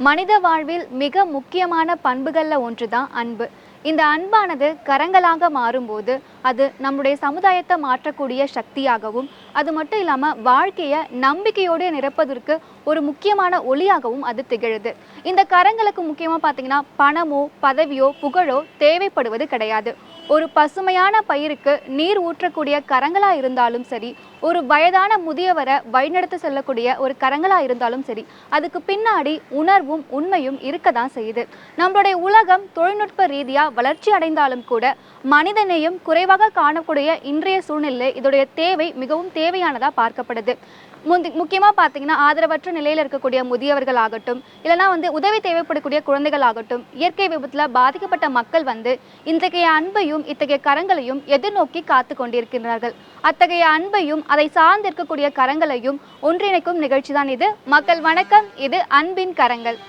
மனித வாழ்வில் மிக முக்கியமான பண்புகள்ல ஒன்றுதான் அன்பு. இந்த அன்பானது கரங்களாக மாறும்போது அது நம்முடைய சமுதாயத்தை மாற்றக்கூடிய சக்தியாகவும், அது மட்டும் இல்லாம வாழ்க்கையை நம்பிக்கையோடு நிரப்பதற்கு ஒரு முக்கியமான ஒளியாகவும் அது திகழுது. இந்த கரங்களுக்கு முக்கியமா பார்த்தீங்கன்னா பணமோ பதவியோ புகழோ தேவைப்படுவது கிடையாது. ஒரு பசுமையான பயிருக்கு நீர் ஊற்றக்கூடிய கரங்களா இருந்தாலும் சரி, ஒரு வயதான முதியவரை வழிநடத்த செல்லக்கூடிய ஒரு கரங்களா இருந்தாலும் சரி, அதுக்கு பின்னாடி உணர்வும் உண்மையும் இருக்க தான் செய்யுது. நம்மளுடைய உலகம் தொழில்நுட்ப ரீதியா வளர்ச்சி அடைந்தாலும் கூட மனிதநேயம் குறைவாக காணக்கூடிய இன்றைய சூழ்நிலை இதோடைய தேவை மிகவும் தேவையானதா பார்க்கப்படுது. முக்கியமா பார்த்தீங்கன்னா ஆதரவற்ற நிலையில் இருக்கக்கூடிய முதியவர்கள் ஆகட்டும், இல்லைனா உதவி தேவைப்படக்கூடிய குழந்தைகள் ஆகட்டும், இயற்கை விபத்துல பாதிக்கப்பட்ட மக்கள் இத்தகைய அன்பையும் இத்தகைய கரங்களையும் எதிர்நோக்கி காத்து கொண்டிருக்கிறார்கள். அத்தகைய அன்பையும் அதை சார்ந்து இருக்கக்கூடிய கரங்களையும் ஒன்றிணைக்கும் நிகழ்ச்சி தான் இது. மக்கள் வணக்கம், இது அன்பின் கரங்கள்.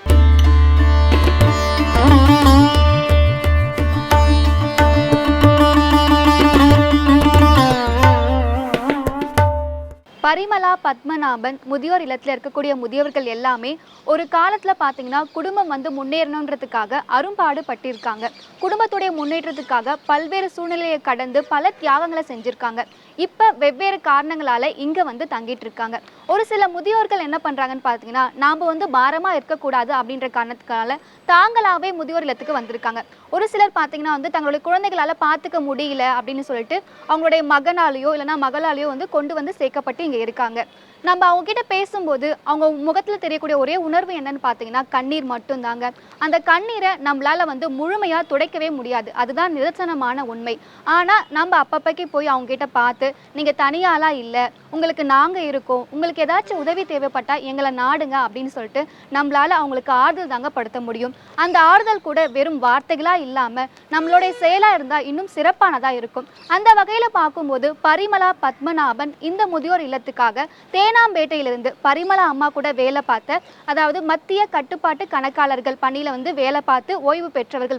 பரிமளா பத்மநாபன் முதியோர் இல்லத்தில் இருக்கக்கூடிய முதியவர்கள் எல்லாமே ஒரு காலத்தில் பார்த்தீங்கன்னா குடும்பம் முன்னேறணுன்றதுக்காக அரும்பாடு பட்டிருக்காங்க. குடும்பத்துடைய முன்னேற்றத்துக்காக பல்வேறு சூழ்நிலையை கடந்து பல தியாகங்களை செஞ்சுருக்காங்க. இப்போ வெவ்வேறு காரணங்களால் இங்கே தங்கிட்டு இருக்காங்க. ஒரு சில முதியோர்கள் என்ன பண்ணுறாங்கன்னு பார்த்தீங்கன்னா, நாம் பாரமாக இருக்கக்கூடாது அப்படின்ற காரணத்துக்கால தாங்களாகவே முதியோர் இல்லத்துக்கு வந்திருக்காங்க. ஒரு சிலர் பார்த்தீங்கன்னா தங்களுடைய குழந்தைகளால் பார்த்துக்க முடியல அப்படின்னு சொல்லிட்டு அவங்களுடைய மகனாலேயோ இல்லைனா மகளாலேயோ கொண்டு சேர்க்கப்பட்டு இங்கே இருக்காங்க. நம்ம அவங்க கிட்ட பேசும்போது அவங்க முகத்தில் தெரியக்கூடிய ஒரே உணர்வு என்னன்னு பார்த்தீங்கன்னா கண்ணீர் மட்டும்தாங்க. அந்த கண்ணீரை நம்மளால முழுமையாக துடைக்கவே முடியாது, அதுதான் நிதர்சனமான உண்மை. ஆனால் நம்ம அப்பப்போக்கி போய் அவங்க கிட்ட பார்த்து, நீங்கள் தனியாலாம் இல்லை, உங்களுக்கு நாங்கள் இருக்கோம், உங்களுக்கு ஏதாச்சும் உதவி தேவைப்பட்டால் எங்களை நாடுங்க அப்படின்னு சொல்லிட்டு நம்மளால அவங்களுக்கு ஆறுதல் தாங்க படுத்த முடியும். அந்த ஆறுதல் கூட வெறும் வார்த்தைகளாக இல்லாமல் நம்மளுடைய செயலாக இருந்தால் இன்னும் சிறப்பானதாக இருக்கும். அந்த வகையில் பார்க்கும்போது பரிமளா பத்மநாபன் இந்த முதியோர் இல்லத்துக்காக தேனாம்பேட்டையிலிருந்து பரிமளா அம்மா கூட வேலை பார்த்த, அதாவது மத்திய கட்டுப்பாட்டு கணக்காளர்கள் பணியில் வேலை பார்த்து ஓய்வு பெற்றவர்கள்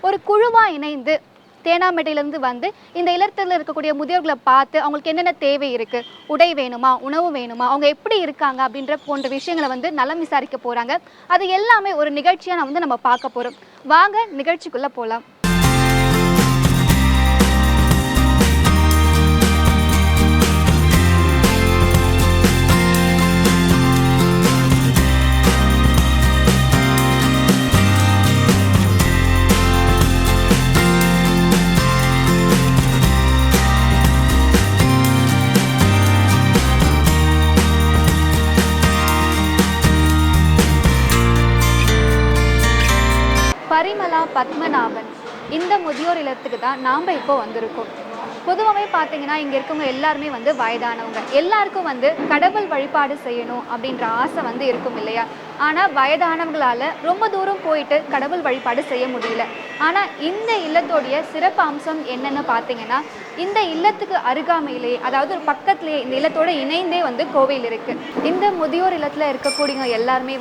ஒரு குழுவாக இணைந்து தேனாம்பேட்டையிலிருந்து இந்த இல்லத்தில் இருக்கக்கூடிய முதியோர்களை பார்த்து அவங்களுக்கு என்னென்ன தேவை இருக்கு, உடை வேணுமா, உணவு வேணுமா, அவங்க எப்படி இருக்காங்க அப்படின்ற போன்ற விஷயங்களை நலம் விசாரிக்க போறாங்க. அது எல்லாமே ஒரு நிகழ்ச்சியா நம்ம பார்க்க போறோம். வாங்க நிகழ்ச்சிக்குள்ள போலாம். பரிமளா பத்மநாபன் இந்த முதியோர் இல்லத்துக்கு தான் நாம் இப்போ வந்திருக்கோம். பொதுவாகவே பார்த்தீங்கன்னா இங்கே இருக்கவங்க எல்லாருமே வயதானவங்க. எல்லாருக்கும் கடவுள் வழிபாடு செய்யணும் அப்படின்ற ஆசை இருக்கும் இல்லையா? ஆனால் வயதானவங்களால் ரொம்ப தூரம் போயிட்டு கடவுள் வழிபாடு செய்ய முடியல. ஆனால் இந்த இல்லத்தோடைய சிறப்பு அம்சம் என்னென்னு பார்த்தீங்கன்னா, இந்த இல்லத்துக்கு அருகாமையிலே, அதாவது ஒரு பக்கத்துலேயே இந்த இல்லத்தோடு இணைந்தே கோவில் இருக்குது. இந்த முதியோர் இல்லத்தில் இருக்கக்கூடியவங்க எல்லாருமே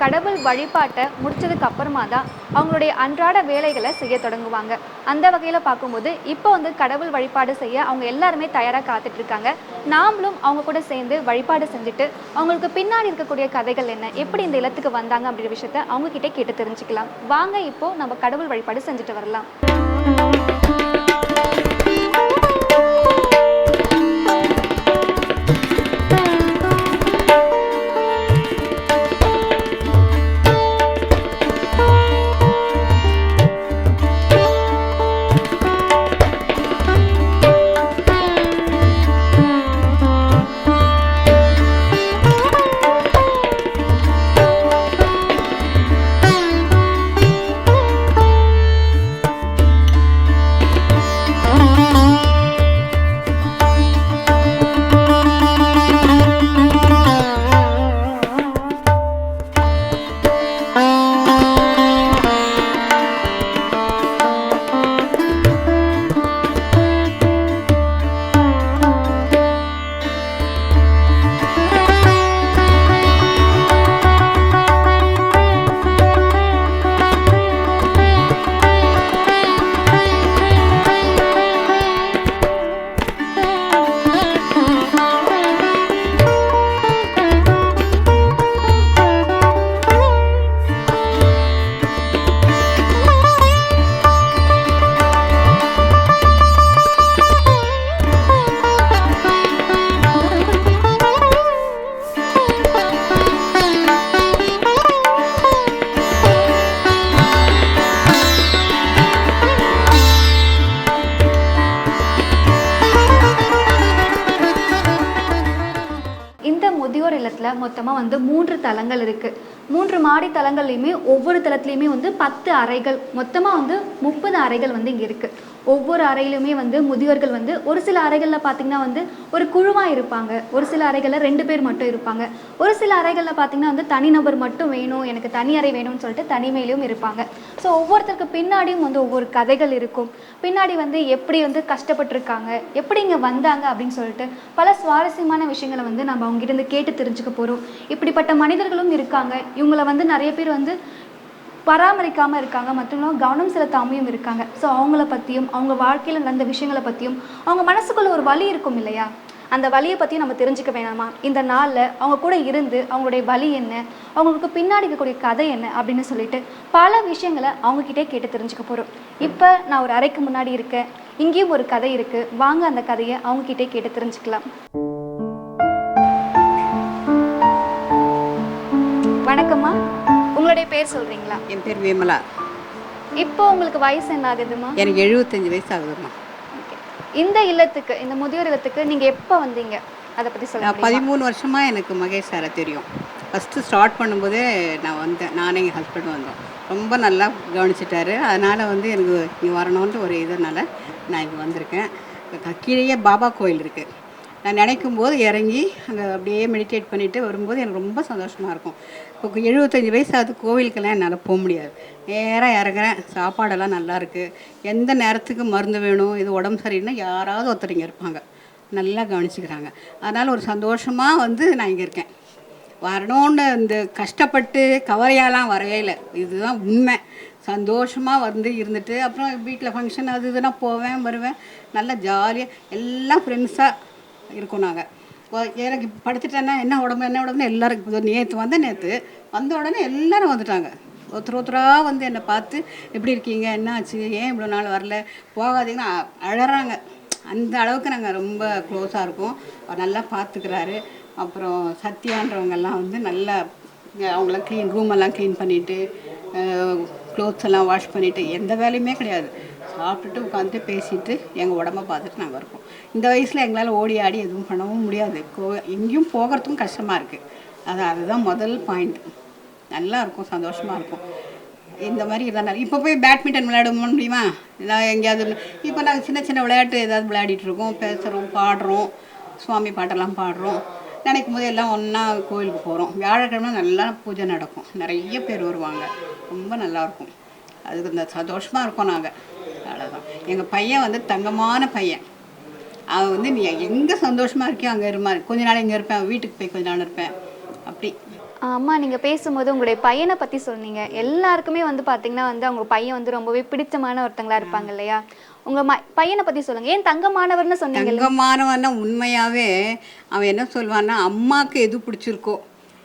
கடவுள் வழிபாட்டை முடிச்சதுக்கு அப்புறமா தான் அவங்களுடைய அன்றாட வேலைகளை செய்ய தொடங்குவாங்க. அந்த வகையில் பார்க்கும்போது இப்போ கடவுள் வழிபாடு செய்ய அவங்க எல்லாருமே தயாராக காத்துட்ருக்காங்க. நாமளும் அவங்க கூட சேர்ந்து வழிபாடு செஞ்சுட்டு அவங்களுக்கு பின்னாடி இருக்கக்கூடிய கதைகள் என்ன, எப்படி இந்த இல்லத்துக்கு வந்தாங்க அப்படின்ற விஷயத்த அவங்க கிட்டே கேட்டு தெரிஞ்சுக்கலாம். வாங்க இப்போ நம்ம கடவுள் வழிபாடு செஞ்சுட்டு வரலாம். மொத்தமாக வந்து 3 தளங்கள் இருக்குது. 3 மாடி தளங்கள்லையுமே ஒவ்வொரு தளத்துலையுமே வந்து 10 அறைகள், மொத்தமாக வந்து 30 அறைகள் வந்து இங்கே இருக்குது. ஒவ்வொரு அறையிலுமே வந்து முதியோர்கள் வந்து ஒரு சில அறைகளில் பார்த்திங்கன்னா வந்து ஒரு குழுவாக இருப்பாங்க, ஒரு சில அறைகளில் 2 பேர் மட்டும் இருப்பாங்க, ஒரு சில அறைகளில் பார்த்திங்கன்னா வந்து தனிநபர் மட்டும் வேணும், எனக்கு தனி அறை வேணும்னு சொல்லிட்டு தனிமையிலையும் இருப்பாங்க. ஸோ ஒவ்வொருத்தருக்கு பின்னாடியும் வந்து ஒவ்வொரு கதைகள் இருக்கும். பின்னாடி வந்து எப்படி வந்து கஷ்டப்பட்டுருக்காங்க, எப்படி இங்கே வந்தாங்க அப்படின்னு சொல்லிட்டு பல சுவாரஸ்யமான விஷயங்களை வந்து நம்ம அவங்ககிட்ட கேட்டு தெரிஞ்சுக்க போகிறோம். இப்படிப்பட்ட மனிதர்களும் இருக்காங்க. இவங்களை வந்து நிறைய பேர் வந்து பராமரிக்காமல் இருக்காங்க, மற்றும் கவனம் செலுத்தாமையும் இருக்காங்க. ஸோ அவங்கள பற்றியும் அவங்க வாழ்க்கையில் நடந்த விஷயங்களை பற்றியும் அவங்க மனசுக்குள்ள ஒரு வலி இருக்கும் இல்லையா, அந்த வலியை பற்றியும் நம்ம தெரிஞ்சுக்க வேணாமா? இந்த நாளில் அவங்க கூட இருந்து அவங்களுடைய வலி என்ன, அவங்களுக்கு பின்னாடி இருக்கக்கூடிய கதை என்ன அப்படின்னு சொல்லிட்டு பல விஷயங்களை அவங்கக்கிட்டே கேட்டு தெரிஞ்சுக்க போகிறோம். இப்போ நான் ஒரு அறைக்கு முன்னாடி இருக்கேன், இங்கேயும் ஒரு கதை இருக்குது. வாங்க அந்த கதையை அவங்கக்கிட்டே கேட்டு தெரிஞ்சுக்கலாம். வணக்கம்மா, உங்களுடைய பேர் சொல்கிறீங்களா? என் பேர் விமலா. இப்போ உங்களுக்கு வயசு என்ன ஆகுதுமா? எனக்கு 75 வயசு ஆகுதுமா. இந்த இல்லத்துக்கு, இந்த முதியோர் இல்லத்துக்கு நீங்கள் எப்போ வந்தீங்க, அதை பற்றி சொல்லுங்கள். 13 வருஷமாக எனக்கு மகேஷ் சாரை தெரியும். ஃபஸ்ட்டு ஸ்டார்ட் பண்ணும்போதே நான் வந்தேன், நானே எங்கள் ஹஸ்பண்ட் வந்தோம். ரொம்ப நல்லா கவனிச்சிட்டாரு. அதனால் வந்து எனக்கு இங்கே வரணுன்ட்டு ஒரு இதனால் நான் இங்கே வந்திருக்கேன். கீழேயே பாபா கோயில் இருக்குது. நான் நினைக்கும் போது இறங்கி அங்கே அப்படியே மெடிடேட் பண்ணிவிட்டு வரும்போது எனக்கு ரொம்ப சந்தோஷமாக இருக்கும். இப்போ 75 வயசு ஆகுது, கோவிலுக்கெல்லாம் என்னால் போக முடியாது. நேராக இறங்குறேன், சாப்பாடெல்லாம் நல்லாயிருக்கு. எந்த நேரத்துக்கு மருந்து வேணும், இது உடம்பு சரியில்லைன்னா யாராவது ஒருத்தர் இங்கே இருப்பாங்க, நல்லா கவனிச்சிக்கிறாங்க. அதனால் ஒரு சந்தோஷமாக வந்து நான் இங்கே இருக்கேன். வரணுன்னு இந்த கஷ்டப்பட்டு கவலையாலாம் வரவே இல்லை, இதுதான் உண்மை. சந்தோஷமாக வந்து இருந்துட்டு அப்புறம் வீட்டில் ஃபங்க்ஷன் அது இதுனா போவேன் வருவேன், நல்லா ஜாலியாக எல்லாம் ஃப்ரெண்ட்ஸாக இருக்கோம். நாங்கள் எனக்கு படுத்துட்டேன்னா என்ன உடம்புன்னு எல்லோரும் இப்போ நேற்று வந்த உடனே எல்லோரும் வந்துட்டாங்க. ஒருத்தராக வந்து என்னை பார்த்து எப்படி இருக்கீங்க, என்ன ஆச்சு, ஏன் இவ்வளோ நாள் வரல, போகாதீங்கன்னா அழறாங்க. அந்த அளவுக்கு நாங்கள் ரொம்ப க்ளோஸாக இருக்கோம். அவர் நல்லா பார்த்துக்கிறாரு. அப்புறம் சத்யான்றவங்கெல்லாம் வந்து நல்லா அவங்களாம் ரூமெல்லாம் க்ளீன் பண்ணிவிட்டு க்ளோத்ஸ் எல்லாம் வாஷ் பண்ணிவிட்டு எந்த வேலையுமே கிடையாது, சாப்பிட்டுட்டு உட்காந்துட்டு பேசிட்டு எங்கள் உடம்ப பார்த்துட்டு நாங்கள் இருக்கோம். இந்த வயசில் எங்களால் ஓடி ஆடி எதுவும் பண்ணவும் முடியாது, எங்கேயும் போகிறதுக்கும் கஷ்டமாக இருக்குது. அதுதான் முதல் பாயிண்ட். நல்லா இருக்கும், சந்தோஷமாக இருக்கும். இந்த மாதிரி இருந்தால் இப்போ போய் பேட்மிண்டன் விளையாட முடியுமா? நான் எங்கேயாவது இப்போ நாங்கள் சின்ன சின்ன விளையாட்டு ஏதாவது விளையாடிட்டுருக்கோம், பேசுகிறோம், பாடுறோம், சுவாமி பாட்டெல்லாம் பாடுறோம். நினைக்கும் போது எல்லாம் ஒன்றா கோயிலுக்கு போகிறோம். வியாழக்கிழமை நல்லா பூஜை நடக்கும், நிறைய பேர் வருவாங்க, ரொம்ப நல்லாயிருக்கும். அதுக்கு இந்த சந்தோஷமாக இருக்கோம் நாங்கள். அவ்வளோதான். எங்கள் பையன் வந்து தங்கமான பையன். அவன் வந்து நீ எங்கே சந்தோஷமாக இருக்கியோ அங்கே இருமா, கொஞ்ச நாள் இங்கே இருப்பேன், வீட்டுக்கு போய் கொஞ்ச நாள் இருப்பேன் அப்படி. அம்மா, நீங்கள் பேசும்போது உங்களுடைய பையனை பற்றி சொன்னீங்க. எல்லாருக்குமே வந்து பார்த்தீங்கன்னா வந்து அவங்க பையன் வந்து ரொம்பவே பிடிச்சமான ஒருத்தங்களா இருப்பாங்க இல்லையா? உங்கள் பையனை பற்றி சொல்லுங்கள். ஏன் தங்கமானவர்னு சொன்னீங்க? தங்கமானவன்னா உண்மையாகவே அவன் என்ன சொல்லுவான்னா, அம்மாவுக்கு எது பிடிச்சிருக்கோ,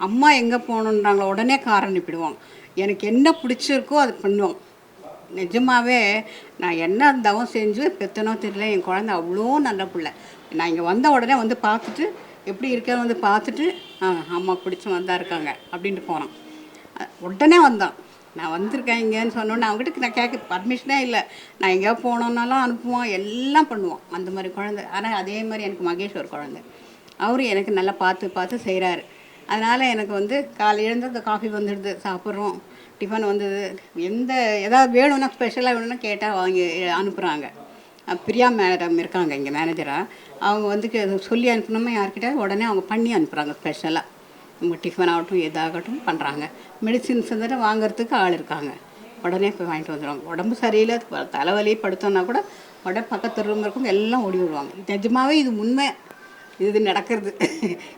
அம்மா எங்கே போகணுன்றாங்களோ உடனே கார் அனுப்பிடுவான். எனக்கு என்ன பிடிச்சிருக்கோ அது பண்ணுவான். நிஜமாகவே நான் என்ன தவம் செஞ்சு பெத்தனோ தெரியல, என் குழந்தை அவ்வளோ நல்ல பிள்ளை. நான் இங்கே வந்த உடனே வந்து பார்த்துட்டு எப்படி இருக்கேன்னு வந்து பார்த்துட்டு அம்மா பிடிச்சி வந்தா இருக்காங்க அப்படின்ட்டு போனான். உடனே வந்தான். நான் வந்திருக்கேன் இங்கேன்னு சொன்னோன்னே அவங்ககிட்ட நான் கேட்க பர்மிஷனே இல்லை. நான் எங்கேயா போனோன்னாலும் அனுப்புவான், எல்லாம் பண்ணுவான். அந்த மாதிரி குழந்தை. ஆனால் அதே மாதிரி எனக்கு மகேஷ் ஒரு குழந்தை, அவரும் எனக்கு நல்லா பார்த்து பார்த்து செய்கிறாரு. அதனால் எனக்கு வந்து காலை எழுந்து அந்த காஃபி வந்துடுது, சாப்பிட்றோம், டிஃபன் வந்தது, ஏதாவது வேணும்னா ஸ்பெஷலாக வேணும்னா கேட்டால் வாங்கி அனுப்புகிறாங்க. பிரியா மேடம் இருக்காங்க இங்கே மேனேஜராக, அவங்க வந்து சொல்லி அனுப்பணுமா யார்கிட்ட உடனே அவங்க பண்ணி அனுப்புகிறாங்க. ஸ்பெஷலாக உங்கள் டிஃபன் ஆகட்டும் எதாகட்டும் பண்ணுறாங்க. மெடிசின்ஸ் வந்துட்டு வாங்குறதுக்கு ஆள் இருக்காங்க, உடனே போய் வாங்கிட்டு வந்துடுவாங்க. உடம்பு சரியில்லை, தலைவலி படுத்தோன்னா கூட உடனே பக்கத்து ரூம் இருக்கும், எல்லாம் ஓடி விடுவாங்க. நிஜமாகவே இது உண்மை, இது நடக்கிறது.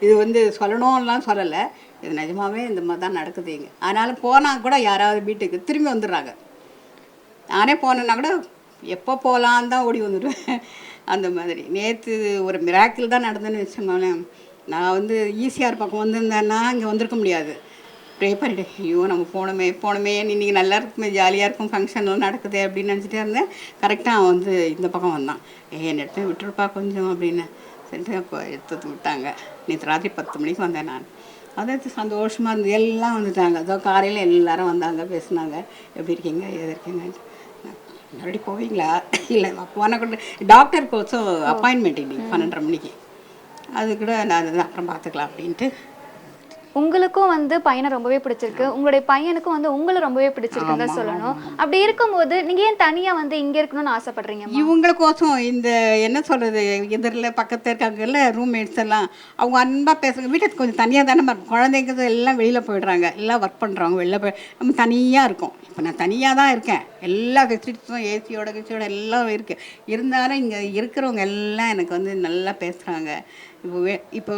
இது வந்து சொல்லணும்லாம் சொல்லலை, இது நிஜமாகவே இந்த மாதிரி தான் நடக்குது இங்கே. அதனால் போனால் கூட யாராவது வீட்டுக்கு திரும்பி வந்துடுறாங்க. நானே போனேன்னா கூட எப்போ போகலான்னு தான் ஓடி வந்துடுவேன். அந்த மாதிரி நேற்று ஒரு மிராக்கிள் தான் நடந்ததுன்னு வச்சுக்கோங்களேன். நான் வந்து ஈசிஆர் பக்கம் வந்திருந்தேன்னா இங்கே வந்திருக்க முடியாது. ப்ரே பண்ணிட்டு ஐயோ நம்ம போனோமே இன்றைக்கி நல்லா இருக்குமே, ஜாலியாக இருக்கும், ஃபங்க்ஷன்லாம் நடக்குது அப்படின்னு நினச்சிட்டே இருந்தேன். கரெக்டாக அவன் வந்து இந்த பக்கம் வந்தான். என்னை எடுத்து விட்டுருப்பா கொஞ்சம் அப்படின்னு சொல்லிட்டு அப்போ எடுத்து விட்டாங்க. நேற்று ராத்திரி 10 மணிக்கு வந்தேன் நான். அதாவது சந்தோஷமாக இருந்தது, எல்லாம் வந்துட்டாங்க. அதோ காலையில் எல்லோரும் வந்தாங்க, பேசினாங்க, எப்படி இருக்கீங்க எது இருக்கீங்கன்ட்டு. மறுபடியும் போவீங்களா? இல்லை போனால் கூட டாக்டருக்கு கோசம் அப்பாயின்மெண்ட் இன்னைக்கு 12:30 மணிக்கு, அது கூட நான் அப்புறம் பார்த்துக்கலாம் அப்படின்ட்டு உங்களுக்கும் வந்து பையனை ரொம்பவே பிடிச்சிருக்கு, உங்களுடைய பையனுக்கும் வந்து உங்களை ரொம்பவே பிடிச்சிருக்குன்னு தான் ஆமாம் சொல்லணும். ஆமாம். அப்படி இருக்கும்போது நீங்க ஏன் தனியா வந்து இங்க இருக்கணும்னு ஆசைப்படுறீங்கம்மா? இவங்களுக்கோசம் இந்த என்ன சொல்கிறது, எதிரில் பக்கத்தில் இருக்காங்கல்ல ரூம்மேட்ஸ் எல்லாம், அவங்க அன்பாக பேசுங்க. வீட்டுக்கு கொஞ்சம் தனியாக தானே இருக்கும், குழந்தைங்க எல்லாம் வெளியில் போயிடுறாங்க, எல்லாம் ஒர்க் பண்ணுறவங்க வெளில போய் நம்ம தனியாக இருக்கோம். இப்போ நான் தனியாக தான் இருக்கேன், எல்லா ஃபெசிலிட்டிஸும் ஏசியோட கிசியோட எல்லாம் இருக்குது. இருந்தாலும் இங்கே இருக்கிறவங்க எல்லாம் எனக்கு வந்து நல்லா பேசுகிறாங்க. இப்போ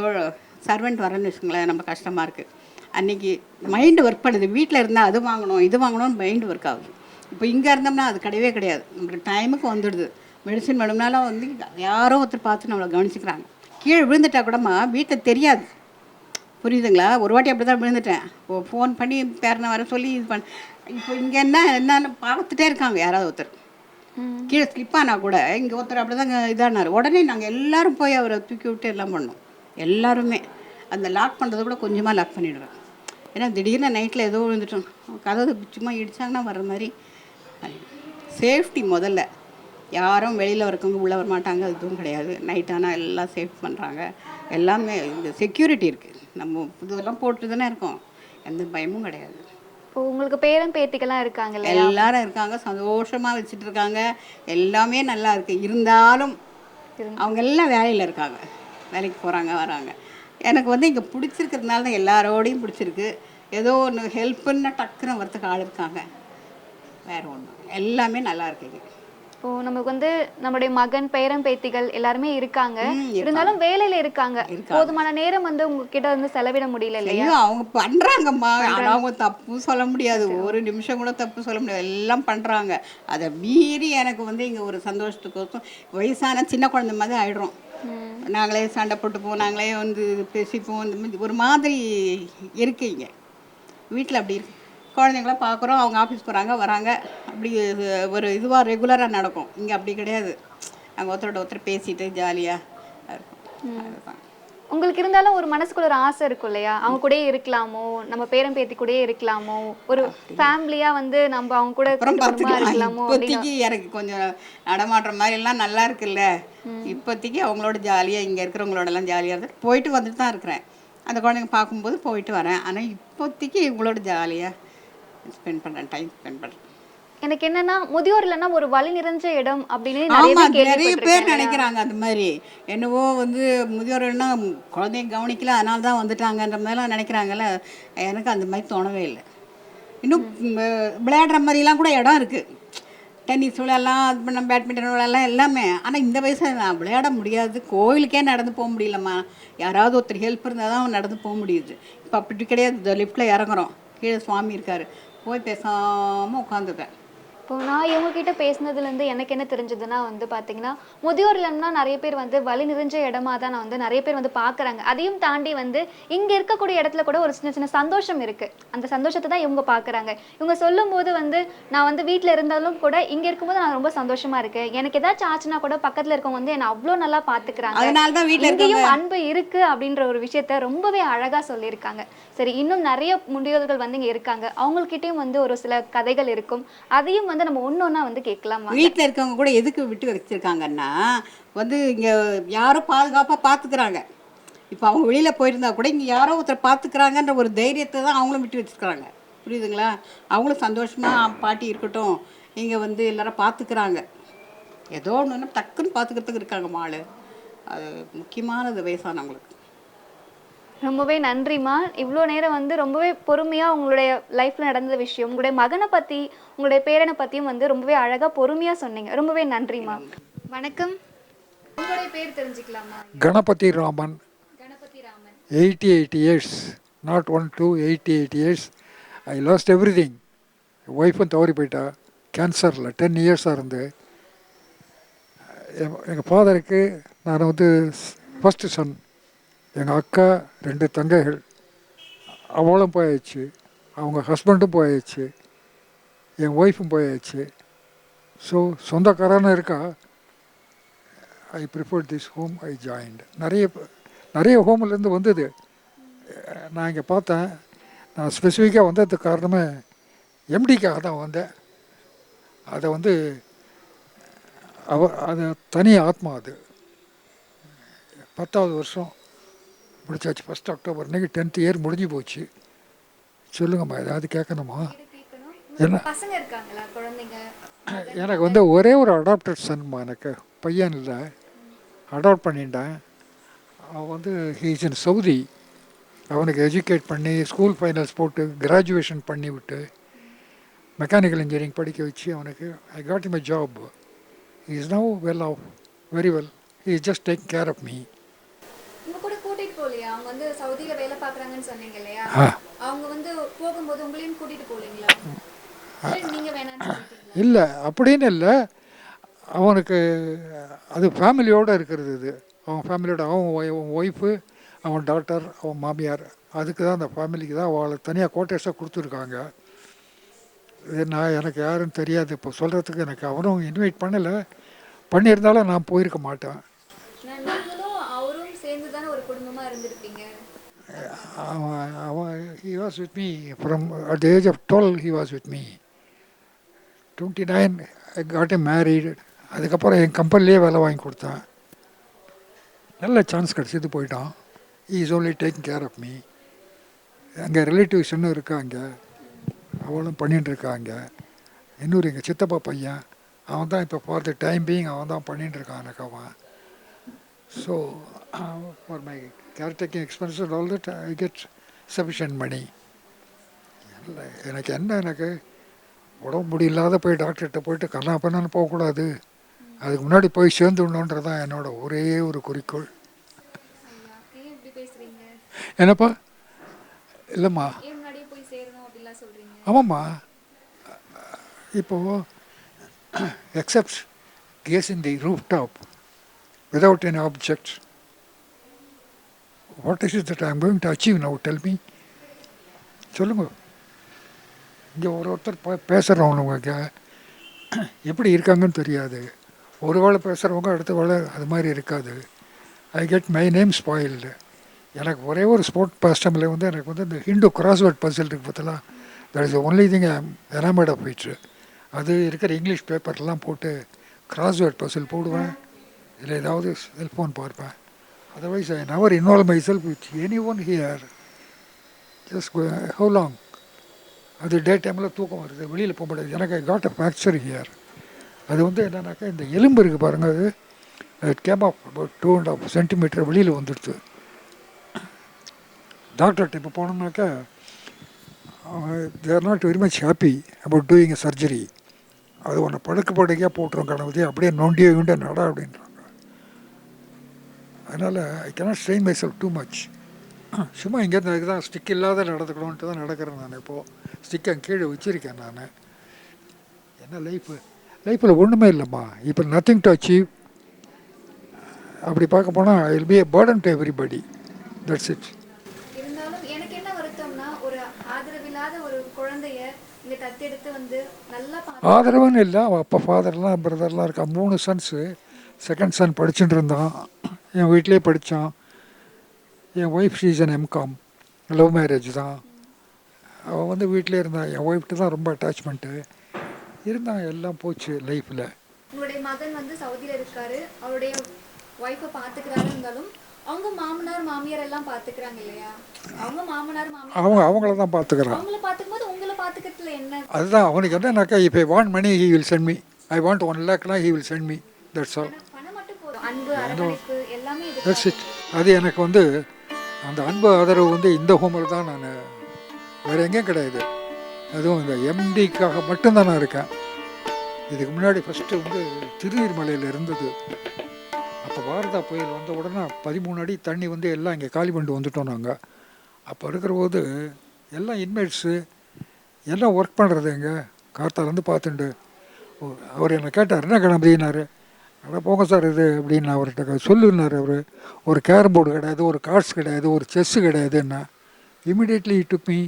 சர்வெண்ட் வரேன்னு வச்சுக்கோங்களேன், நம்ம கஷ்டமாக இருக்குது. அன்றைக்கி மைண்டு ஒர்க் பண்ணுது, வீட்டில் இருந்தால் அது வாங்கணும் இது வாங்கணும்னு மைண்டு ஒர்க் ஆகுது. இப்போ இங்கே இருந்தோம்னா அது கிடையவே கிடையாது, நம்மளுக்கு டைமுக்கு வந்துடுது. மெடிசின் வேணும்னாலும் வந்து யாரோ ஒருத்தர் பார்த்து நம்மளை கவனிச்சிக்கிறாங்க. கீழே விழுந்துட்டா கூடமா வீட்டில் தெரியாது, புரியுதுங்களா? ஒரு வாட்டி அப்படி தான் விழுந்துட்டேன், ஃபோன் பண்ணி பேரனை வர சொல்லி இது இப்போ இங்கே என்னன்னு பார்த்துட்டே இருக்காங்க யாராவது ஒருத்தர். கீழே ஸ்லிப் ஆனால் கூட இங்கே ஒருத்தர் அப்படி தாங்க இதானார். உடனே நாங்கள் எல்லோரும் போய் அவரை தூக்கி விட்டு எல்லாம் பண்ணோம். எல்லாருமே அந்த லாக் பண்ணுறது கூட கொஞ்சமாக லாக் பண்ணிவிடுவேன். ஏன்னா திடீர்னு நைட்டில் ஏதோ விழுந்துட்டோம், கதவு சும்மா இடித்தாங்கன்னா வர்ற மாதிரி. சேஃப்டி முதல்ல, யாரும் வெளியில் இருக்கவங்க உள்ளே வர மாட்டாங்க, அதுவும் கிடையாது. நைட் ஆனால் எல்லாம் சேஃப் பண்ணுறாங்க, எல்லாமே இந்த செக்யூரிட்டி இருக்குது. நம்ம இதெல்லாம் போட்டு தானே இருக்கோம், எந்த பயமும் கிடையாது. இப்போ உங்களுக்கு பேரன் பேத்திக்கெல்லாம் இருக்காங்கல்ல, எல்லாரும் இருக்காங்க, சந்தோஷமாக வச்சுட்டு இருக்காங்க, எல்லாமே நல்லா இருக்குது. இருந்தாலும் அவங்க எல்லாம் வேலையில் இருக்காங்க, வேலைக்கு போகிறாங்க வராங்க. எனக்கு வந்து இங்கே பிடிச்சிருக்கிறதுனால தான் எல்லாரோடையும் பிடிச்சிருக்கு. ஏதோ ஒன்று ஹெல்ப்புன்னு டக்குன்னு வரத்துக்கு ஆள் இருக்காங்க, வேறு ஒன்றும் எல்லாமே நல்லா இருக்குங்க. இப்போ நமக்கு வந்து நம்முடைய மகன் பேரன் பேத்திகள் எல்லாருமே இருக்காங்க, இருந்தாலும் வேலையில இருக்காங்க. போதுமான நேரம் வந்து உங்ககிட்ட வந்து செலவிட முடியல இல்லையா? அவங்க பண்ணுறாங்கம்மா, ஆனால் அவங்க தப்பு சொல்ல முடியாது, ஒரு நிமிஷம் கூட தப்பு சொல்ல முடியாது, எல்லாம் பண்ணுறாங்க. அதை மீறி எனக்கு வந்து இங்கே ஒரு சந்தோஷத்துக்கோசம் வயசான சின்ன குழந்தை மாதிரி ஆயிடுறோம். நாங்களே சண்டை போட்டுப்போம், நாங்களே வந்து பேசிப்போம், இந்த மாதிரி ஒரு மாதிரி இருக்குங்க. வீட்டில் அப்படி இருக்கு, குழந்தைங்களாம் பார்க்குறோம், அவங்க ஆஃபீஸ் போகிறாங்க வராங்க, அப்படி ஒரு இதுவாக ரெகுலராக நடக்கும். இங்கே அப்படி கிடையாது, நாங்கள் ஒருத்தரோட ஒருத்தர் பேசிட்டு ஜாலியாக இருக்கும். அதுதான். உங்களுக்கு இருந்தாலும் ஒரு மனசுக்குள்ள ஒரு ஆசை இருக்கும் இல்லையா, அவங்க கூடயே இருக்கலாமோ, நம்ம பேரன் பேத்தி கூடயே இருக்கலாமோ, ஒரு ஃபேமிலியா வந்து நம்ம அவங்க கூட அப்புறம் பார்த்துக்கலாம். இருக்கலாமோ? இப்போதைக்கு எனக்கு கொஞ்சம் நடமாடுற மாதிரி எல்லாம் நல்லா இருக்குல்ல, இப்போதைக்கு அவங்களோட ஜாலியாக இங்கே இருக்கிறவங்களோடலாம் ஜாலியாக இருந்துட்டு போயிட்டு வந்துட்டு தான் இருக்கிறேன். அந்த குழந்தைங்க பார்க்கும்போது போயிட்டு வரேன். ஆனால் இப்போதைக்கு இவங்களோட ஜாலியாக ஸ்பெண்ட் பண்ணுறேன், டைம் ஸ்பெண்ட் பண்ணுறேன். எனக்கு என்னன்னா, முதியோர் இல்லைன்னா ஒரு வழி நிறைஞ்ச இடம் அப்படின்னு ஆமாம், நிறைய பேர் நினைக்கிறாங்க அந்த மாதிரி. என்னவோ வந்து முதியோர்கள்னா குழந்தைங்க கவனிக்கல அதனால தான் வந்துட்டாங்கன்ற மாதிரிலாம் நினைக்கிறாங்கல்ல. எனக்கு அந்த மாதிரி தோணவே இல்லை. இன்னும் விளையாடுற மாதிரிலாம் கூட இடம் இருக்குது, டென்னிஸ் விளையாடலாம், அது பண்ண பேட்மிண்டன் விளையாடலாம் எல்லாமே. ஆனால் இந்த வயசில் நான் விளையாட முடியாது, கோவிலுக்கே நடந்து போக முடியலம்மா. யாராவது ஒருத்தர் ஹெல்ப் இருந்தால் தான் நடந்து போக முடியுது. இப்போ அப்படி கிடையாது, இந்த லிஃப்ட்டில் இறங்குறோம், கீழே சுவாமி இருக்கார், போய் பேசாமல் உட்காந்துப்பேன். இப்போ நான் இவங்ககிட்ட பேசினதுலேருந்து எனக்கு என்ன தெரிஞ்சதுன்னா வந்து பார்த்தீங்கன்னா, முதியோர் இல்லம்னா நிறைய பேர் வந்து வழி நிறைஞ்ச இடமா தான் நான் வந்து நிறைய பேர் வந்து பார்க்குறாங்க. அதையும் தாண்டி வந்து இங்கே இருக்கக்கூடிய இடத்துல கூட ஒரு சின்ன சின்ன சந்தோஷம் இருக்குது, அந்த சந்தோஷத்தை தான் இவங்க பார்க்குறாங்க. இவங்க சொல்லும்போது வந்து நான் வந்து வீட்டில் இருந்தாலும் கூட இங்கே இருக்கும்போது நான் ரொம்ப சந்தோஷமாக இருக்கேன், எனக்கு ஏதாச்சும் ஆச்சுன்னா கூட பக்கத்தில் இருக்கவங்க வந்து என்னை அவ்வளோ நல்லா பார்த்துக்கிறாங்க, அதனால தான் வீட்டில் இங்கேயும் அன்பு இருக்குது அப்படின்ற ஒரு விஷயத்த ரொம்பவே அழகாக சொல்லியிருக்காங்க. சரி, இன்னும் நிறைய முதியோர்கள் வந்து இங்கே இருக்காங்க, அவங்கக்கிட்டையும் வந்து ஒரு சில கதைகள் இருக்கும், அதையும் வந்து நம்ம ஒன்னொன்னா வந்து கேட்கலாம். வீட்டில் இருக்கவங்க கூட எதுக்கு விட்டு வச்சிருக்காங்கன்னா வந்து இங்கே யாரோ பாதுகாப்பாக பார்த்துக்கிறாங்க. இப்போ அவங்க வெளியில் போயிருந்தா கூட இங்கே யாரோ ஒருத்தர் பார்த்துக்கிறாங்கன்ற ஒரு தைரியத்தை தான் அவங்களும் விட்டு வச்சுருக்குறாங்க, புரியுதுங்களா? அவங்களும் சந்தோஷமாக பாட்டி இருக்கட்டும், இங்கே வந்து எல்லாரும் பார்த்துக்கிறாங்க, ஏதோ ஒன்று டக்குன்னு பார்த்துக்கிறதுக்கு இருக்காங்க மாள். அது முக்கியமானது வயசானவங்களுக்கு. ரொம்பவே நன்றிம்மா, இவ்வளோ நேரம் வந்து ரொம்பவே பொறுமையாக உங்களுடைய லைஃப்பில் நடந்த விஷயம், உங்களுடைய மகனை பற்றி உங்களுடைய பேரனை பற்றியும் வந்து ரொம்பவே அழகாக பொறுமையாக சொன்னீங்க. ரொம்பவே நன்றிம்மா. வணக்கம், உங்களுடைய பேர் தெரிஞ்சுக்கலாமா? Ganapathi Raman. Ganapathi Raman. 88 years, not 1 2 88 years. I lost everything. ஒய்ஃபும் தவறி போயிட்டா, கேன்சரில் 10 இயர்ஸாக இருந்து. எங்கள் ஃபாதருக்கு நான் வந்து ஃபஸ்ட்டு சன், எங்கள் அக்கா 2 தங்கைகள், அவளும் போயாச்சு, அவங்க ஹஸ்பண்டும் போயாச்சு, என் ஒய்ஃபும் போயாச்சு. ஸோ சொந்தக்காரன்னு இருக்கா. I prefer this home, I joined. நிறைய ஹோம்லேருந்து வந்தது. நான் இங்கே பார்த்தேன், நான் ஸ்பெசிஃபிக்காக வந்ததுக்கு காரணமே எம்டிக்காக தான் வந்தேன். அதை வந்து அது தனி ஆத்மா. அது 10வது வருஷம் முடிச்சாச்சு. 1 அக்டோபர் அன்றைக்கி 10th இயர் முடிஞ்சு போச்சு. சொல்லுங்கம்மா, ஏதாவது கேட்கணுமா? என்ன? பசங்க இருக்காங்களா, குழந்தைங்க? எனக்கு வந்து ஒரே ஒரு அடாப்டட் சன்மா. எனக்கு பையன் இல்லை, அடாப்ட் பண்ணிட்டேன். அவன் வந்து ஹீஸ் இன் சவுதி. அவனுக்கு எஜுகேட் பண்ணி ஸ்கூல் ஃபைனல்ஸ் போட்டு கிராஜுவேஷன் பண்ணி விட்டு மெக்கானிக்கல் இன்ஜினியரிங் படிக்க வச்சு அவனுக்கு I got him a job. He is now well off, very well. He is just take care of me. உங்க கூட கூட்டிட்டு போகலையா? அவங்க வந்து சவுதியில வேலை பார்க்குறாங்கன்னு சொன்னீங்க இல்லையா? ஆ, அவங்க வந்து போகும்போது உங்களையும் கூட்டிட்டு போகலீங்களா? இல்ல நீங்க வேணாம்னு சொல்லிட்டீங்களா? இல்லை அப்படின்னு இல்லை. அவனுக்கு அது ஃபேமிலியோடு இருக்கிறது. இது அவன் ஃபேமிலியோட, அவன் ஒய்ஃபு, அவன் டாட்டர், அவன் மாமியார், அதுக்கு தான், அந்த ஃபேமிலிக்கு தான் அவளை தனியாக கோட்டர்ஸாக கொடுத்துருக்காங்க. இது எனக்கு யாரும் தெரியாது இப்போ சொல்கிறதுக்கு. எனக்கு அவனும் இன்வைட் பண்ணலை. பண்ணியிருந்தாலும் நான் போயிருக்க மாட்டேன். நீங்களும் அவரும் சேர்ந்து தானே ஒரு குடும்பமா இருந்திருப்பீங்க. அவன் he was with me from at the age of 12. he was with me. 29 I got him married. அதுக்கப்புறம் என் கம்பெனிலே வேலை வாங்கி கொடுத்தேன். நல்ல சான்ஸ் கிடச்சிது, போயிட்டான். he is only taking care of me. அங்கே ரிலேட்டிவ்ஸ் இன்னும் இருக்காங்க, அவளும் பண்ணிட்டு இருக்காங்க. இன்னொரு எங்கள் சித்தப்பா பையன், அவன் தான் இப்போ ஃபார் த டைம் பீயிங் அவன் தான் பண்ணிட்டு இருக்கான் எனக்கு அவன். So for my caretaking expenses and all that I get sufficient money. இல்லை எனக்கு என்ன, எனக்கு உடம்பு முடியில்லாத போய் டாக்டர்கிட்ட போயிட்டு கண்ணா பண்ணான்னு போகக்கூடாது. அதுக்கு முன்னாடி போய் சேர்ந்துடணுன்றது தான் என்னோட ஒரே ஒரு குறிக்கோள். ஐயா, ஏன் இப்படி பேசுறீங்க? என்னப்பா? இல்லைம்மா, ஏன் முன்னாடியே போய் சேரணும் அப்படிலாம் சொல்றீங்க? ஆமாம்மா. இப்போது except casing the rooftop without any objects, what is it that I am going to achieve now? Tell me. சொல்லுங்க. இங்கே ஒருத்தர் பேசுகிறவங்க எப்படி இருக்காங்கன்னு தெரியாது. ஒரு வேளை பேசுகிறவங்க அடுத்த வேளை அது மாதிரி இருக்காது. I get my name spoiled. எனக்கு ஒரே ஒரு ஸ்போர்ட் பாஸ்டமில் வந்து எனக்கு வந்து இந்த ஹிந்து கிராஸ்வேர்ட் பசில் இருக்குது பார்த்தீங்களா, that is only thing I am enamoured of it. அது இருக்கிற இங்கிலீஷ் பேப்பர்லாம் போட்டு கிராஸ்வேர்ட் பசில் போடுவேன், இல்லை ஏதாவது செல்ஃபோன் பார்ப்பேன். Otherwise I never involve my self with any one here. Just how long. அது டே டைமில் தூக்கம் வருது, வெளியில் போக முடியாது. எனக்கு I got a fracture here. அது வந்து என்னன்னாக்கா, இந்த எலும்பு இருக்குது பாருங்கள், அது கேம் ஆஃப் அபவுட் 2.5 சென்டிமீட்டர் வெளியில் வந்துடுது. டாக்டர்கிட்ட இப்போ போனோம்னாக்கா they are not very much happy about doing a surgery. அது ஒன்று படுக்கையாக போட்டுரும் கணபதி, அப்படியே நோண்டியே உண்டு நட அப்படின்றாங்க. அதனால் I cannot strain my self too much. சும்மா இங்கேருந்து அதுக்கு தான் ஸ்டிக் இல்லாத நடந்துக்கணுன்ட்டு தான் நடக்கிறேன் நான். இப்போது ஸ்டிக்கை கீழே வச்சுருக்கேன் நான். என்ன லைஃப்பில் ஒன்றுமே இல்லைம்மா. இப்போ நத்திங் டு அச்சீவ். அப்படி பார்க்க போனால் I will be a Burton to everybody. That's it. இருந்தாலும் எனக்கு என்ன வருத்தம்னா, ஒரு ஆதரவில்லாத ஒரு குழந்தைய இங்க தத்தெடுத்து வந்து நல்லா ஆதரவுன்னு இல்லை. அவன் அப்பா ஃபாதர்லாம் பிரதர்லாம் இருக்கா. 3 சன்ஸு. செகண்ட் சன் படிச்சுட்டு இருந்தான், என் வீட்டிலே படித்தான். என் wife she's an MCom, love marriage தான். அவன் வந்து வீட்டிலே இருந்தான். என் ஒய்ஃப்ட்டு தான் ரொம்ப அட்டாச்மெண்ட்டு இருந்தான். எல்லாம் போச்சு லைஃப்பில். உங்களுடைய மகன் வந்து சவுதியில் இருக்காரு, அவருடைய ஒய்ஃபை பார்த்துக்கிறாரு. இருந்தாலும் அவங்க மாமனார் மாமியார் எல்லாம் பார்த்துக்கிறாங்க இல்லையா? அவங்க மாமனார் மாமியார் அவங்கள தான் பார்த்துக்கிறான். அவங்கள பார்த்துக்கும்போது உங்களை பார்த்துக்கிறதுல என்ன? அதுதான் அவனுக்கு என்னன்னாக்கா, இப்போ I want money he will send me. I want 1 lakhனா he will send me. That's all. பணம் மட்டும் போதும். அன்பு, அரவணைப்பு எல்லாமே தட்ஸ் இட். அது எனக்கு வந்து அந்த அன்பு ஆதரவு வந்து இந்த ஹோமில் தான். நான் வேறு எங்கேயும் கிடையாது. அதுவும் இந்த எம்டிக்காக மட்டும்தான் நான் இருக்கேன். இதுக்கு முன்னாடி ஃபஸ்ட்டு வந்து திருநீர்மலையில் இருந்தது. அப்போ வாரதா புயல் வந்த உடனே 13 அடி தண்ணி வந்து எல்லாம் இங்கே காலி பண்ணிட்டு வந்துட்டோம் நாங்கள். அப்போ இருக்கிற போது எல்லாம் இன்மேட்ஸு எல்லாம் ஒர்க் பண்ணுறது எங்கே கார்த்தாலேருந்து பார்த்துட்டு அவர் என்னை கேட்டார், என்ன கணபதினார். அதான் போங்க சார் இது அப்படின்னு அவர்கிட்ட சொல்லுன்னார். அவர் ஒரு கேரம் போர்டு கிடையாது, ஒரு கார்ட்ஸ் கிடையாது, ஒரு செஸ்ஸு கிடையாதுன்னா இமீடியட்லி டுக் மீ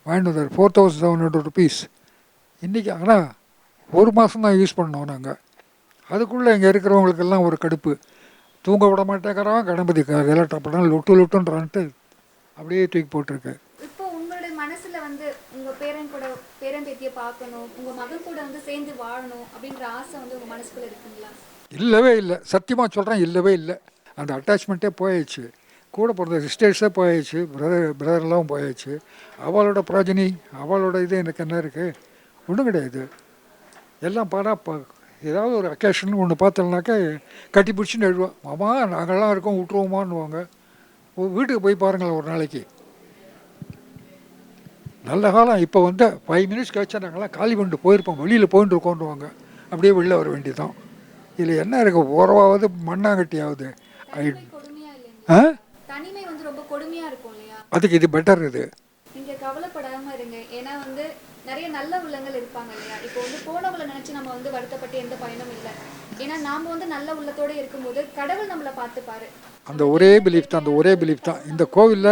வாங்கிட்டு வந்தார். 4700 rupees. இன்றைக்கி ஆனால் 1 மாதம் தான் யூஸ் பண்ணோம் நாங்கள். அதுக்குள்ளே இங்கே இருக்கிறவங்களுக்கெல்லாம் ஒரு கடுப்பு. தூங்க விட மாட்டேங்கிறான் கணபதிக்காக, எல்லாம் டப்படாலும் லொட்டுன்றான்ட்டு அப்படியே தூக்கி போட்டிருக்கு. இப்போ உங்களுடைய மனசுல வந்து உங்க பேரன் பேத்தியை பார்க்கணும், உங்க மகன் கூட வந்து சேர்ந்து வாழணும் அப்படின்ற ஆசை வந்து உங்க மனசுக்குள்ள இருக்குங்களா? இல்லவே இல்லை. சத்தியமாக சொல்கிறேன், இல்லவே இல்லை. அந்த அட்டாச்மெண்ட்டே போயிடுச்சு. கூட பிறந்த சிஸ்டர்ஸே போயாச்சு, பிரதர்லாம் போயாச்சு. அவளோட பிராஜனி, அவளோட இது எனக்கு என்ன இருக்குது? ஒன்றும் கிடையாது. எல்லாம் ஏதாவது ஒரு அக்கேஷன் ஒன்று பார்த்தோம்னாக்கா கட்டி பிடிச்சின்னு எழுதுவோம். மாமா நாங்கள்லாம் இருக்கோம் விட்ருவோமான்னுவாங்க. வீட்டுக்கு போய் பாருங்களேன் ஒரு நாளைக்கு. நல்ல காலம். இப்போ 5 மினிட்ஸ் கழிச்சா நாங்கள்லாம் காலி பண்ணிட்டு போயிருப்போம், வெளியில் போயிட்டு இருக்கோன்னுவாங்க. அப்படியே வெளில வர வேண்டியதுதான். இதில் என்ன இருக்குது? உறவாவது மண்ணாங்கட்டியாவது ஆ தனிமை வந்து ரொம்ப கொடுமையா இருக்கும் இல்லையா? அதுக்கு இது பெட்டர். இது நீங்க கவலைப்படாம இருங்க. ஏன்னா நிறைய நல்ல உள்ளங்கள் இருப்பாங்க இல்லையா? இப்போ போனவங்களை நினைச்சு நம்ம வருத்தப்பட்டு எந்த பயனும் இல்லை. ஏன்னா நாம நல்ல உள்ளத்தோட இருக்கும்போது கடவுள் நம்மளை பார்த்துப்பாரு. அந்த ஒரே பிலீஃப் தான். இந்த கோவிலில்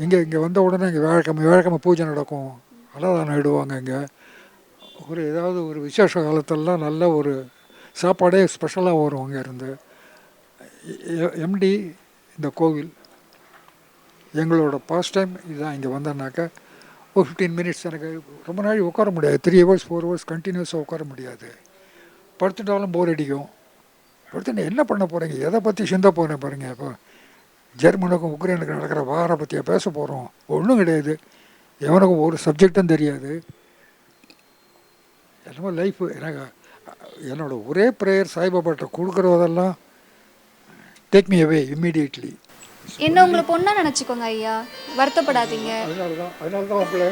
இங்கே வந்த உடனே இங்கே வியாழக்கிழமை பூஜை நடக்கும், அன்னதானம் இடுவாங்க. இங்கே ஏதாவது ஒரு விசேஷ காலத்திலலாம் நல்ல ஒரு சாப்பாடே ஸ்பெஷலாக வரும். அங்கே இருந்து எம்டி இந்த கோவில் எங்களோட பாஸ்ட் டைம் இதுதான். இங்கே வந்தேன்னாக்கா ஒரு 15 மினிட்ஸ். எனக்கு ரொம்ப நாள் உட்கார முடியாது. 3 ஹவர்ஸ் 4 ஹவர்ஸ் கண்டினியூஸாக உட்கார முடியாது. படுத்துட்டாலும் போர் அடிக்கும். படுத்துட்டு என்ன பண்ண போகிறீங்க? எதை பற்றி சிந்த போகிறேன் பாருங்கள். இப்போ ஜெர்மனுக்கும் உக்ரைனுக்கு நடக்கிற வாரை பற்றியா பேச போகிறோம்? ஒன்றும் கிடையாது. எவனுக்கும் ஒரு சப்ஜெக்டும் தெரியாது. என்னமோ லைஃபு. எனக்கு என்னோடய ஒரே ப்ரேயர் சாய்பாபாட்ட கொடுக்குறதெல்லாம் டேக் மீ அவே இம்மீடியட்லி. என்ன உங்களை பொண்ணா நினச்சிக்கோங்க ஐயா, வருத்தப்படாதீங்க. அதனால தான் அவங்கள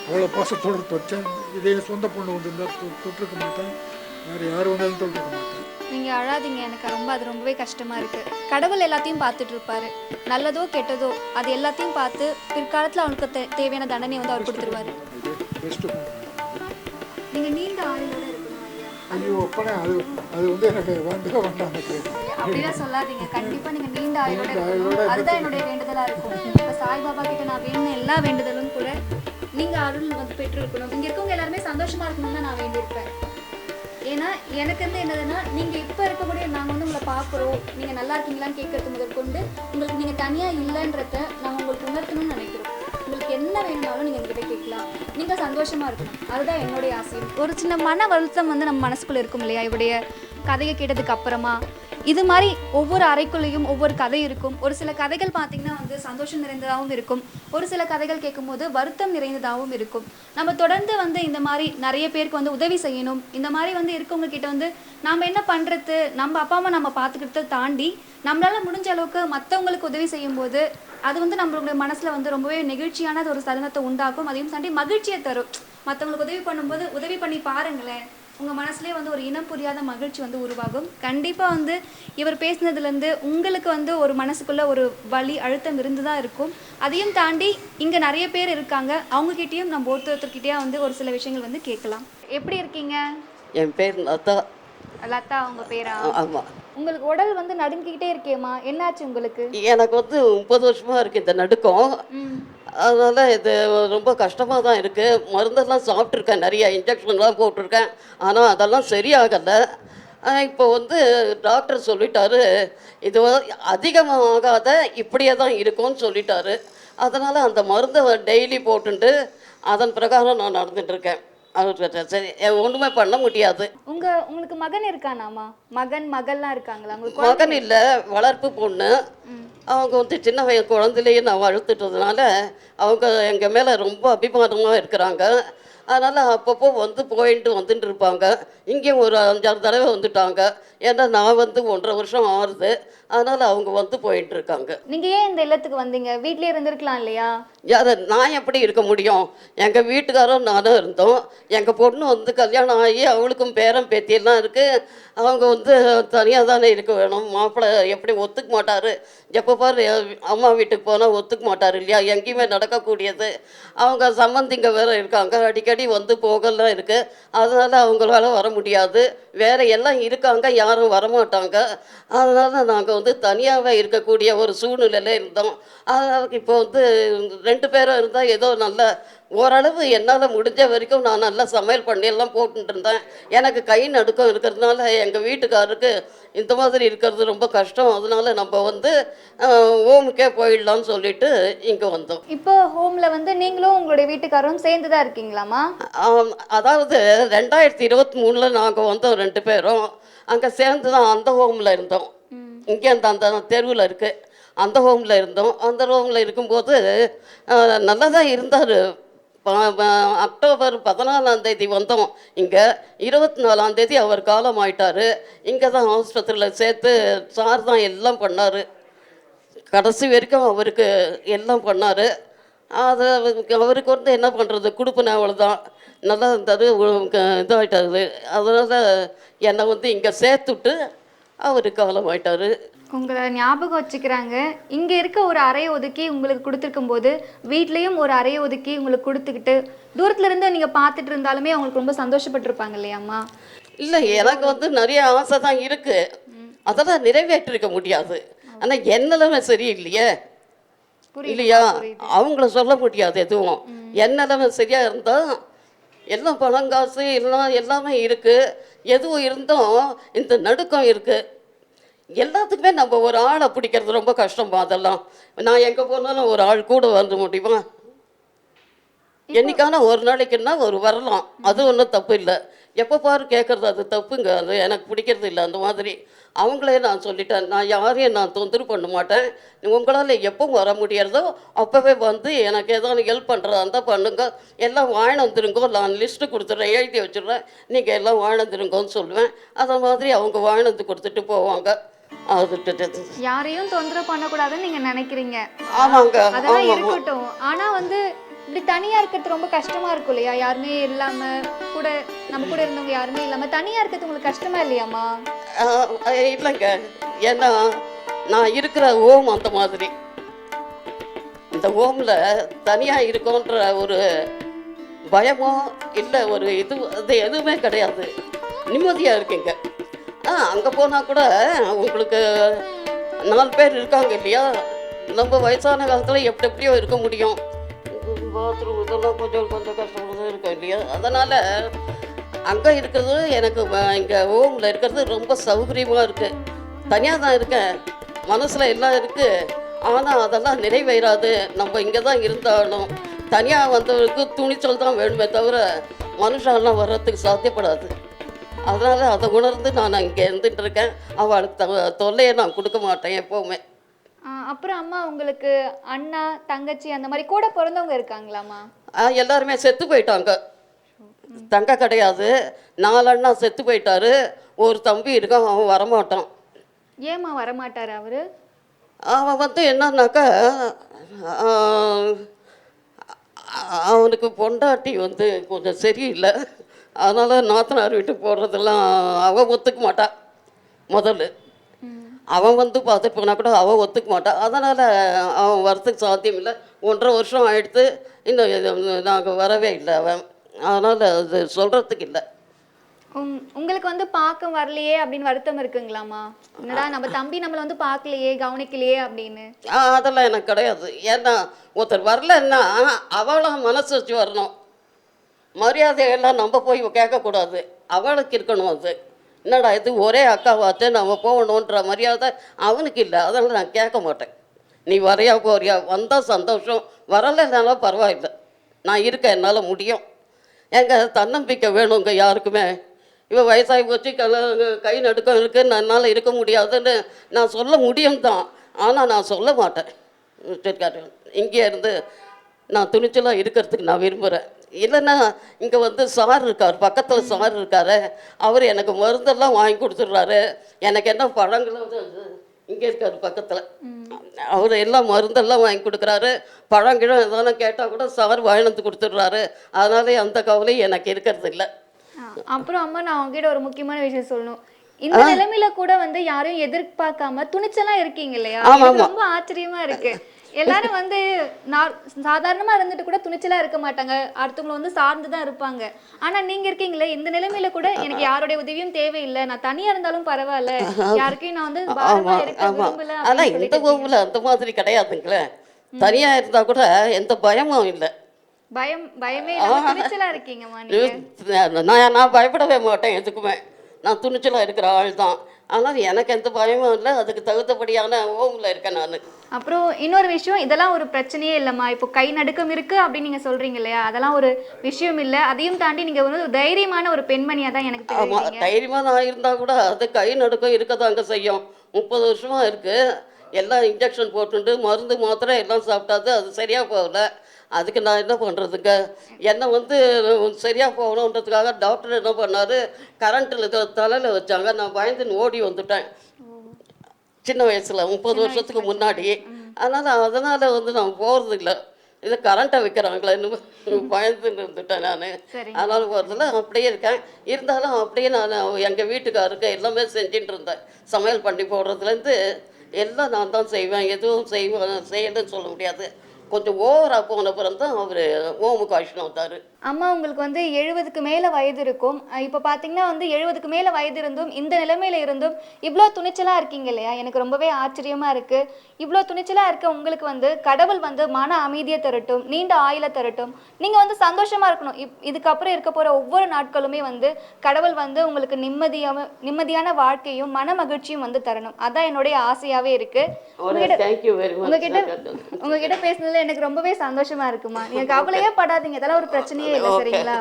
அவ்வளோ பாசத்தோடு தொச்சேன். இதே சொந்த பொண்ணு இருந்தால் தொட்டிருக்க மாட்டேன், வேறு யார் வந்தாலும் தொட்டிருக்க மாட்டேன். நீங்கள் அழாதீங்க. எனக்கு அது ரொம்பவே கஷ்டமாக இருக்குது. கடவுள் எல்லாத்தையும் பார்த்துட்டு இருப்பாரு. நல்லதோ கெட்டதோ அது எல்லாத்தையும் பார்த்து பிற்காலத்தில் அவனுக்கு தேவையான தண்டனை அவர் கொடுத்துருவாரு. நீங்கள் நீண்ட ஆயுளோட இருக்கணும் ஐயா. ஐயோ அப்பனே, அது எனக்கு வேண்டாம். அப்படிலாம் சொல்லாதீங்க. கண்டிப்பாக நீங்கள் நீண்ட ஆயுளோட இருக்கணும். அதுதான் என்னுடைய வேண்டுதலாக இருக்கும். இப்போ சாய்பாபா கிட்ட நான் வேண்டின எல்லா வேண்டுதலும் கூட நீங்கள் அருள் பெற்று இருக்கணும். இங்கே இருக்கவங்க எல்லாருமே சந்தோஷமாக இருக்கணும்னு தான் நான் வேண்டியிருப்பேன். ஏன்னா எனக்கு என்னதுன்னா, நீங்கள் இப்போ இருக்கக்கூடிய நாங்கள் உங்களை பார்க்குறோம், நீங்கள் நல்லா இருக்கீங்களான்னு கேட்கறது முதற்கொண்டு உங்களுக்கு நீங்கள் தனியாக இல்லைன்றத நாங்கள் உங்களுக்கு உணர்த்தணும்னு நினைக்கிறோம். உங்களுக்கு என்ன வேணும்னாலும் நீங்கள் எங்ககிட்ட கேட்கலாம். நீங்கள் சந்தோஷமாக இருக்கணும், அதுதான் என்னுடைய ஆசையும். ஒரு சின்ன மன வருத்தம் நம்ம மனசுக்குள்ளே இருக்கும் இல்லையா? இவருடைய கதையை கேட்டதுக்கு அப்புறமா இது மாதிரி ஒவ்வொரு அறைக்குள்ளேயும் ஒவ்வொரு கதை இருக்கும். ஒரு சில கதைகள் பார்த்திங்கன்னா சந்தோஷம் நிறைந்ததாகவும் இருக்கும். ஒரு சில கதைகள் கேட்கும்போது வருத்தம் நிறைந்ததாகவும் இருக்கும். நம்ம தொடர்ந்து இந்த மாதிரி நிறைய பேருக்கு உதவி செய்யணும். இந்த மாதிரி இருக்கவங்க கிட்ட நாம் என்ன பண்ணுறது, நம்ம அப்பா அம்மா நம்ம பார்த்துக்கிறத தாண்டி நம்மளால் முடிஞ்ச அளவுக்கு மற்றவங்களுக்கு உதவி செய்யும்போது அது நம்மளுடைய மனசில் ரொம்பவே நெகிழ்ச்சியான ஒரு தருணத்தை உண்டாக்கும். அதையும் தாண்டி மகிழ்ச்சியை தரும். மற்றவங்களுக்கு உதவி பண்ணும்போது உதவி பண்ணி பாருங்களேன், உங்கள் மனசுலேயே ஒரு இனம் புரியாத மகிழ்ச்சி உருவாகும். கண்டிப்பாக இவர் பேசினதுலேருந்து உங்களுக்கு ஒரு மனசுக்குள்ளே ஒரு வலி அழுத்தம் இருந்து தான் இருக்கும். அதையும் தாண்டி இங்கே நிறைய பேர் இருக்காங்க, அவங்கக்கிட்டேயும் நம்ம ஒருத்தர்கிட்டயே ஒரு சில விஷயங்கள் கேட்கலாம். எப்படி இருக்கீங்க? என் பேர் லதா. லதா உங்கள் பேரா? ஆமாம். உங்களுக்கு உடல் நடுங்கிக்கிட்டே இருக்கேம்மா, என்னாச்சு உங்களுக்கு? எனக்கு 30 வருஷமாக இருக்குது இந்த நடுக்கம். அதனால் இது ரொம்ப கஷ்டமாக தான் இருக்குது. மருந்தெல்லாம் சாப்பிட்ருக்கேன், நிறைய இன்ஜெக்ஷன்லாம் போட்டிருக்கேன். ஆனால் அதெல்லாம் சரியாகலை. இப்போ டாக்டர் சொல்லிட்டாரு, இது அதிகமாகாத இப்படியே தான் இருக்கும்னு சொல்லிட்டாரு. அதனால் அந்த மருந்தை டெய்லி போட்டுட்டு அதன் பிரகாரம் நான் நடந்துட்டுருக்கேன். சரி, ஒன்றுமே பண்ண முடியாது. உங்களுக்கு மகன் இருக்கானாமா? மகள்லாம் இருக்காங்களா? மகன் இல்லை, வளர்ப்பு பொண்ணு. அவங்க சின்ன குழந்தையிலேயே நான் வளர்த்துட்டதுனால அவங்க எங்கள் மேலே ரொம்ப அபிமானமாக இருக்கிறாங்க. அதனால் அப்பப்போ போயிட்டு வந்துட்டு இருப்பாங்க. இங்கேயும் ஒரு 5-6 தடவை வந்துட்டாங்க. ஏன்னா நான் 1.5 வருஷம் ஆறுது. அதனால் அவங்க போயிட்டு இருக்காங்க. நீங்கள் ஏன் இந்த இல்லத்துக்கு வந்தீங்க? வீட்டிலே இருந்திருக்கலாம் இல்லையா? யார் நான் எப்படி இருக்க முடியும்? எங்கள் வீட்டுக்காரரும் நானும் இருந்தோம். எங்கள் பொண்ணு கல்யாணம் ஆகி அவளுக்கும் பேரன் பேத்தியெல்லாம் இருக்குது. அவங்க தனியாக தானே இருக்க வேணும். மாப்பிள்ளை எப்படி ஒத்துக்க மாட்டார். எப்போ பாரு அம்மா வீட்டுக்கு போனால் ஒத்துக்க மாட்டார் இல்லையா? எங்கேயுமே நடக்கக்கூடியது. அவங்க சம்பந்திங்க வேறு இருக்காங்க, அடிக்கடி போகலாம் இருக்குது. அதனால் அவங்களால வர முடியாது. வேறு எல்லாம் இருக்காங்க, யாரும் வரமாட்டாங்க. அதனால் நாங்கள் தனியாகவே இருக்கக்கூடிய ஒரு சூழ்நிலையில் இருந்தோம். அதனால் இப்போ 2 பேரும் இருந்தால் ஏதோ நல்ல ஓரளவு என்னால் முடிஞ்ச வரைக்கும் நான் நல்லா சமையல் பண்ணியெல்லாம் போட்டுட்டு இருந்தேன். எனக்கு கை நடுக்கம் இருக்கிறதுனால எங்கள் வீட்டுக்காரருக்கு இந்த மாதிரி இருக்கிறது ரொம்ப கஷ்டம். அதனால நம்ம ஹோமுக்கே போயிடலாம்னு சொல்லிட்டு இங்கே வந்தோம். இப்போ ஹோமில் நீங்களும் உங்களுடைய வீட்டுக்காரரும் சேர்ந்து தான் இருக்கீங்களாமா? அதாவது 2023 நாங்கள் வந்தோம் 2 பேரும். அங்கே சேர்ந்து தான் அந்த ஹோமில் இருந்தோம். இங்கே அந்த தெருவில் இருக்குது. அந்த ஹோமில் இருந்தோம். அந்த ரூமில் இருக்கும்போது நல்லா தான் இருந்தார். அக்டோபர் 14ஆம் தேதி வந்தோம் இங்கே. 24ஆம் தேதி அவர் காலமாயிட்டார். இங்கே தான் ஆஸ்பத்திரியில் சேர்த்து சார் தான் எல்லாம் பண்ணார். கடைசி வரைக்கும் அவருக்கு எல்லாம் பண்ணார். அது அவருக்கு வந்து என்ன பண்ணுறது, கொடுப்பன அவ்வளோதான். நல்லா இருந்தார், இதாகிட்டாரு. அதனால் என்னை வந்து இங்கே சேர்த்துட்டு அவர் காலமாயிட்டார். உங்களை ஞாபகம் வச்சுக்கிறாங்க. இங்கே இருக்க ஒரு அறையை ஒதுக்கி உங்களுக்கு கொடுத்துருக்கும் போது வீட்லேயும் ஒரு அறையை ஒதுக்கி உங்களுக்கு கொடுத்துக்கிட்டு தூரத்துல இருந்து நீங்கள் பார்த்துட்டு இருந்தாலுமே அவங்களுக்கு ரொம்ப சந்தோஷப்பட்டிருப்பாங்க இல்லையாம்மா? இல்லை, எனக்கு வந்து நிறைய ஆசை தான் இருக்குது. அதெல்லாம் நிறைவேற்றிருக்க முடியாது. ஆனால் என்னெல்லாமே சரியில்லையே இல்லையா, அவங்கள சொல்ல முடியாது எதுவும். என்னெல்லாமே சரியாக இருந்தால் எல்லாம் பணம் காசு எல்லாம் எல்லாமே இருக்குது. எதுவும் இருந்தும் இந்த நடுக்கம் இருக்குது. எல்லாத்துக்குமே நம்ம ஒரு ஆளை பிடிக்கிறது ரொம்ப கஷ்டமா. அதெல்லாம் நான் எங்கே போனாலும் ஒரு ஆள் கூட வந்து முடியுமா? என்னைக்கான ஒரு நாளைக்குன்னா ஒரு வரலாம், அது ஒன்றும் தப்பு இல்லை. எப்போ பாரு கேட்குறது அது தப்புங்க, அது எனக்கு பிடிக்கிறது இல்லை. அந்த மாதிரி அவங்களே நான் சொல்லிட்டேன், நான் யாரையும் நான் தொந்தரவு பண்ண மாட்டேன். உங்களால் எப்போ வர முடியறதோ அப்போவே வந்து எனக்கு ஏதாவது ஹெல்ப் பண்ணுறதா இருந்தால் பண்ணுங்க. எல்லாம் வாழ்ந்துருங்கோ, நான் லிஸ்ட்டு கொடுத்துட்றேன், எழுதி வச்சுடுறேன், நீங்கள் எல்லாம் வாழ்ந்துருங்கோன்னு சொல்லுவேன். அதை மாதிரி அவங்க வாழ்ந்து கொடுத்துட்டு போவாங்க. யாரையும் தொந்தரவு பண்ணக்கூடாதுன்னு நீங்க நினைக்கிறீங்க? ஆமாங்க, அதெல்லாம் இருக்கட்டும். ஆனா வந்து இப்படி தனியா இருக்கிறது ரொம்ப கஷ்டமா இருக்கும் இல்லையா? யாருமே இல்லாம கூட நம்ம கூட இருந்தவங்க யாருமே இல்லாம தனியா இருக்கிறது உங்களுக்கு கஷ்டமா இல்லையாம்மா? இல்லைங்க, ஏன்னா நான் இருக்கிற ஓம் அந்த மாதிரி. இந்த ஓமில் தனியாக இருக்கோன்ற ஒரு பயமோ இல்லை ஒரு அது எதுவுமே கிடையாது. நிம்மதியாக இருக்குங்க. அங்கே போனால் கூட உங்களுக்கு 4 பேர் இருக்காங்க இல்லையா? நம்ம வயசான காலத்தில் எப்படியோ இருக்க முடியும். பாத்ரூம் இதெல்லாம் கொஞ்சம் கஷ்டமாக தான் இருக்கும் இல்லையா? அதனால் அங்கே இருக்கிறது எனக்கு இங்கே ஹோமில் இருக்கிறது ரொம்ப சௌகரியமாக இருக்குது. தனியாக தான் இருக்கேன், மனசில் எல்லாம் இருக்குது. ஆனால் அதெல்லாம் நிறைவேறாது. நம்ம இங்கே தான் இருந்தாலும் தனியாக வந்தவருக்கு துணிச்சல் தான் வேணுமே தவிர மனுஷெல்லாம் வர்றதுக்கு சாத்தியப்படாது. அதனால் அதை உணர்ந்து நான் இங்கே இருந்துட்டு இருக்கேன். அவளுக்கு தொல்லையை நான் கொடுக்க மாட்டேன் எப்போவுமே. அப்புறம் அம்மா, உங்களுக்கு அண்ணா தங்கச்சி அந்த மாதிரி கூட பிறந்தவங்க இருக்காங்களாம்மா? எல்லாருமே செத்து போயிட்டாங்க. தங்க கிடையாது, 4 அண்ணா செத்து போயிட்டாரு. ஒரு தம்பி இருக்கான், அவன் வரமாட்டான். ஏம்மா வரமாட்டார் அவரு? அவன் வந்து என்னன்னாக்கா அவனுக்கு பொண்டாட்டி வந்து கொஞ்சம் சரியில்லை. அதனால் நாத்தனார் வீட்டுக்கு போடுறதெல்லாம் அவன் ஒத்துக்க மாட்டான். முதல்ல அவன் வந்து பார்த்துட்டு போனால் கூட அவன் ஒத்துக்க மாட்டான். அதனால் அவன் வரத்துக்கு சாத்தியம் இல்லை. 1.5 வருஷம் ஆகிடுத்து, இன்னும் நாங்கள் வரவே இல்லை அவன். அதனால் அது சொல்கிறதுக்கு இல்லை. உங்களுக்கு வந்து பார்க்க வரலையே அப்படின்னு வருத்தம் இருக்குங்களாம்மா? என்னடா நம்ம தம்பி நம்மளை வந்து பார்க்கலையே கவனிக்கலையே அப்படின்னு? அதெல்லாம் எனக்கு கிடையாது. ஏன்னா ஒருத்தர் வரலன்னா அவளும் மனசு வச்சு வரணும். மரியாதையெல்லாம் நம்ம போய் கேட்கக்கூடாது, அவளுக்கு இருக்கணும். அது என்னடா இது ஒரே அக்காவாத்து நம்ம போகணுன்ற மரியாதை அவனுக்கு இல்லை. அதனால் நான் கேட்க மாட்டேன். நீ வரையா போறியா, வந்தால் சந்தோஷம், வரலைன்னாலும் பரவாயில்லை, நான் இருக்கேன், என்னால் முடியும். எங்கள் தன்னம்பிக்கை வேணுங்க யாருக்குமே. இவன் வயசாகி போச்சு, கை நடுக்கம் இருக்குது, என்னால் இருக்க முடியாதுன்னு நான் சொல்ல முடியும் தான். ஆனால் நான் சொல்ல மாட்டேன். இங்கே இருந்து நான் துணிச்சலாக இருக்கிறதுக்கு நான் விரும்புகிறேன். இல்லைன்னா இங்கே வந்து சார் இருக்கார், பக்கத்தில் சார் இருக்கார், அவர் எனக்கு மருந்தெல்லாம் வாங்கி கொடுத்துட்றாரு. எனக்கு என்ன பழங்களும் இங்கே இருக்கார் பக்கத்தில், அவர் எல்லாம் மருந்தெல்லாம் வாங்கி கொடுக்குறாரு. பழங்கிழம் எதனா கேட்டால் கூட சார் வாங்கிட்டு கொடுத்துட்றாரு. அதனால அந்த கவலையும் எனக்கு இருக்கிறது இல்லை. அப்புறம் அம்மா, நான் அவங்ககிட்ட ஒரு முக்கியமான விஷயம் சொல்லணும். இந்த நிலைமையில கூட வந்து யாரையும் எதிர்பார்க்காம துணிச்சலா இருக்கீங்க இல்லையா? ரொம்ப ஆச்சரியமா இருக்கு. எல்லாரும் வந்து சாதாரணமா இருந்துட்டு கூட துணிச்சலா இருக்க மாட்டாங்க, அடுத்தவங்களை வந்து சார்ந்துதான் இருப்பாங்க. ஆனா நீங்க இருக்கீங்களே, இந்த நிலைமையில கூட எனக்கு யாருடைய உதவியும் தேவையில்லை, நான் தனியா இருந்தாலும் பரவாயில்ல, யாருக்கையும் நான் வந்து பாரமா இருக்க விரும்பல. ஆனா இந்த ஊர்ல அந்த மாதிரி கிடையாதுங்களே. தனியா இருந்தா கூட எந்த பயமும் இல்லை. பயமே துணிச்சலா இருக்கீங்கம்மா நீங்க. நான் பயப்படவே மாட்டேன் எதுக்குமே. நான் துணிச்சலாக இருக்கிற ஆள் தான். ஆனால் எனக்கு எந்த பயமும் இல்லை. அதுக்கு தகுந்தபடியான ஓமில் இருக்கேன் நான். அப்புறம் இன்னொரு விஷயம், இதெல்லாம் ஒரு பிரச்சனையே இல்லைம்மா. இப்போ கை நடுக்கம் இருக்குது அப்படின்னு நீங்கள் சொல்கிறீங்க இல்லையா? அதெல்லாம் ஒரு விஷயம் இல்லை. அதையும் தாண்டி நீங்கள் வந்து ஒரு தைரியமான ஒரு பெண்மணியாக தான் எனக்கு தெரியும். தைரியமாக நான் இருந்தால் கூட அது கை நடுக்கம் இருக்க தாங்க செய்யும். 30 வருஷமாக இருக்குது. எல்லாம் இன்ஜெக்ஷன் போட்டுண்டு மருந்து மாத்திரை எல்லாம் சாப்பிட்டாது அது சரியாக போகல. அதுக்கு நான் என்ன பண்ணுறதுங்க? என்னை வந்து சரியாக போகணுன்றதுக்காக டாக்டர் என்ன பண்ணார், கரண்ட்டில் தலையில் வச்சாங்க. நான் பயந்துன்னு ஓடி வந்துட்டேன் சின்ன வயசில் 30 வருஷத்துக்கு முன்னாடி. அதனால் வந்து நான் போகிறதில்ல. இது கரண்ட்டை வைக்கிறாங்களேன்னு பயந்துன்னு இருந்துட்டேன் நான். அதனால் போகிறதில்ல, அப்படியே இருக்கேன். இருந்தாலும் அப்படியே நான் எங்கள் வீட்டுக்காருக்கு எல்லாமே செஞ்சுட்டு இருந்தேன். சமையல் பண்ணி போடுறதுலேருந்து எல்லாம் நான் தான் செய்வேன். எதுவும் செய்யலைன்னு சொல்ல முடியாது. கொஞ்சம் ஓவராக போன பிறகு தான் அவர் ஓமுக்கு அழைச்சிட்டு வந்தார். அம்மா உங்களுக்கு வந்து 70க்கு மேலே வயது இருக்கும். இப்போ பார்த்தீங்கன்னா வந்து 70க்கு மேலே வயது இருந்தும் இந்த நிலைமையில இருந்தும் இவ்வளோ துணிச்சலாக இருக்கீங்க இல்லையா? எனக்கு ரொம்பவே ஆச்சரியமாக இருக்குது. இவ்வளோ துணிச்சலாக இருக்க உங்களுக்கு வந்து கடவுள் வந்து மன அமைதியை தரட்டும், நீண்ட ஆயுளை தரட்டும். நீங்கள் வந்து சந்தோஷமாக இருக்கணும். இதுக்கப்புறம் இருக்க போகிற ஒவ்வொரு நாட்களுமே வந்து கடவுள் வந்து உங்களுக்கு நிம்மதியான வாழ்க்கையும் மன மகிழ்ச்சியும் வந்து தரணும். அதான் என்னுடைய ஆசையாகவே இருக்குது. உங்ககிட்ட பேசுனதுல எனக்கு ரொம்பவே சந்தோஷமா இருக்குமா. நீங்க கவலையே படாதீங்க, இதெல்லாம் ஒரு பிரச்சனையே இல்லை, சரிங்களா?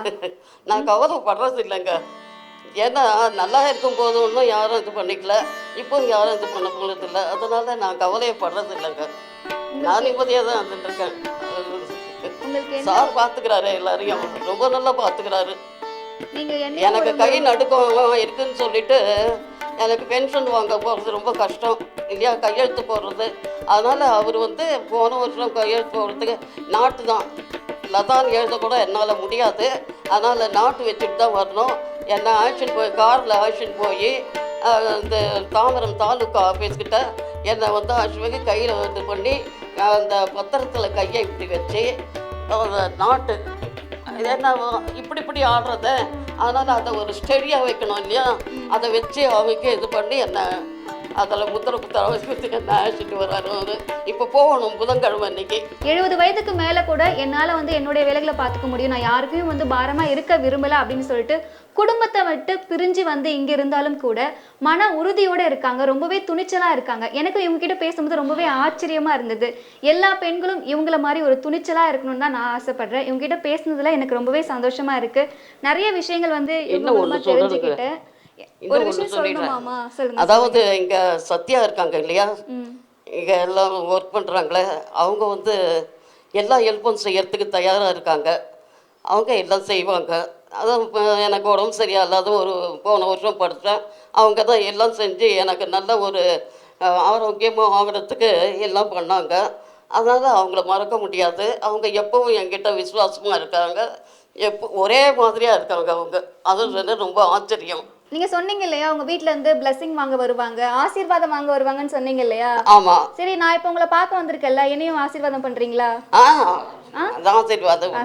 நான் கவலைப்படுறது இல்லைங்க. ஏன்னா நல்லா இருக்கும் போது ஒன்றும் யாரும் இது பண்ணிக்கல, இப்போ யாரும் இது பண்ண போகிறது இல்லை. அதனால நான் கவலையப்படுறது இல்லைங்க. நான் நிம்மதியாக தான் வந்துட்டு இருக்கேன். சார் பார்த்துக்கிறாரு, எல்லாரையும் ரொம்ப நல்லா பார்த்துக்கிறாரு. எனக்கு கை நடுக்கம் இருக்குன்னு சொல்லிட்டு எனக்கு பென்ஷன் வாங்க போகிறது ரொம்ப கஷ்டம் இல்லையா, கையெழுத்து போடுறது. அதனால் அவர் வந்து போன வருஷம் கையெழுத்து போடுறதுக்கு நாட்டு தான் லதான் எழுதக்கூட என்னால் முடியாது. அதனால் நாட்டு வச்சுட்டு தான் வரணும். என்னை ஆக்ஷன் போய் காரில் ஆக்ஷன் போய் இந்த தாம்பரம் தாலுக்கா ஆஃபீஸ்கிட்ட என்னை வந்து ஆக்ஷனுக்கு கையில் இது பண்ணி அந்த பத்திரத்தில் கையை இப்படி வச்சு நாட்டு என்ன இப்படி ஆடுறத, அதனால் அதை ஒரு ஸ்டெடியாக வைக்கணும் இல்லையா, அதை வச்சு அவங்க இது பண்ணி என்ன அதில் முத்திர வச்சு என்ன அழைச்சிட்டு வர்றாரு அவர். இப்போ போகணும் புதன்கிழமை அன்னைக்கு. 70 வயதுக்கு மேலே கூட என்னால் வந்து என்னுடைய வேலைகளை பார்த்துக்க முடியும், நான் யாருக்கும் வந்து பாரமாக இருக்க விரும்பலை அப்படின்னு சொல்லிட்டு குடும்பத்தை விட்டு பிரிஞ்சு வந்து இங்கே இருந்தாலும் கூட மன உறுதியோடு இருக்காங்க, ரொம்பவே துணிச்சலாக இருக்காங்க. எனக்கு இவங்ககிட்ட பேசும்போது ரொம்பவே ஆச்சரியமாக இருந்தது. எல்லா பெண்களும் இவங்கள மாதிரி ஒரு துணிச்சலாக இருக்கணும்னு தான் நான் ஆசைப்படுறேன். இவங்ககிட்ட பேசுனதுல எனக்கு ரொம்பவே சந்தோஷமாக இருக்குது. நிறைய விஷயங்கள் வந்து இவங்க தெரிஞ்சுக்கிட்டேன். ஒரு விஷயம் சொல்லணுமாமா? சொல்லுங்க. அதாவது இங்கே சத்யா இருக்காங்க இல்லையா, இங்கே எல்லாம் ஒர்க் பண்ணுறாங்களே, அவங்க வந்து எல்லா ஹெல்ப்பும் செய்யறதுக்கு தயாராக இருக்காங்க. அவங்க எல்லாம் செய்வாங்க. அதான் எனக்கு உடம்பு சரியாயில்லாத ஒரு போன வருஷம் படித்தேன். அவங்க தான் எல்லாம் செஞ்சு எனக்கு நல்ல ஒரு ஆரோக்கியமாக ஆகிறதுக்கு எல்லாம் பண்ணாங்க. அதனால் அவங்கள மறக்க முடியாது. அவங்க எப்பவும் என்கிட்ட விசுவாசமாக இருக்காங்க, ஒரே மாதிரியாக இருக்காங்க அவங்க. அது ரொம்ப ஆச்சரியம். நீங்க சொன்னீங்க இல்லையா, உங்க வீட்ல இருந்து பிளஸிங் வாங்க வருவாங்க, ஆசீர்வாதம் வாங்க வருவாங்கன்னு சொன்னீங்க இல்லையா? ஆமா. சரி, நான் இப்போ உங்களை பார்க்க வந்திருக்கேன்ல, என்னையும் ஆசீர்வாதம் பண்றீங்களா? ஆசீர்வாதம்.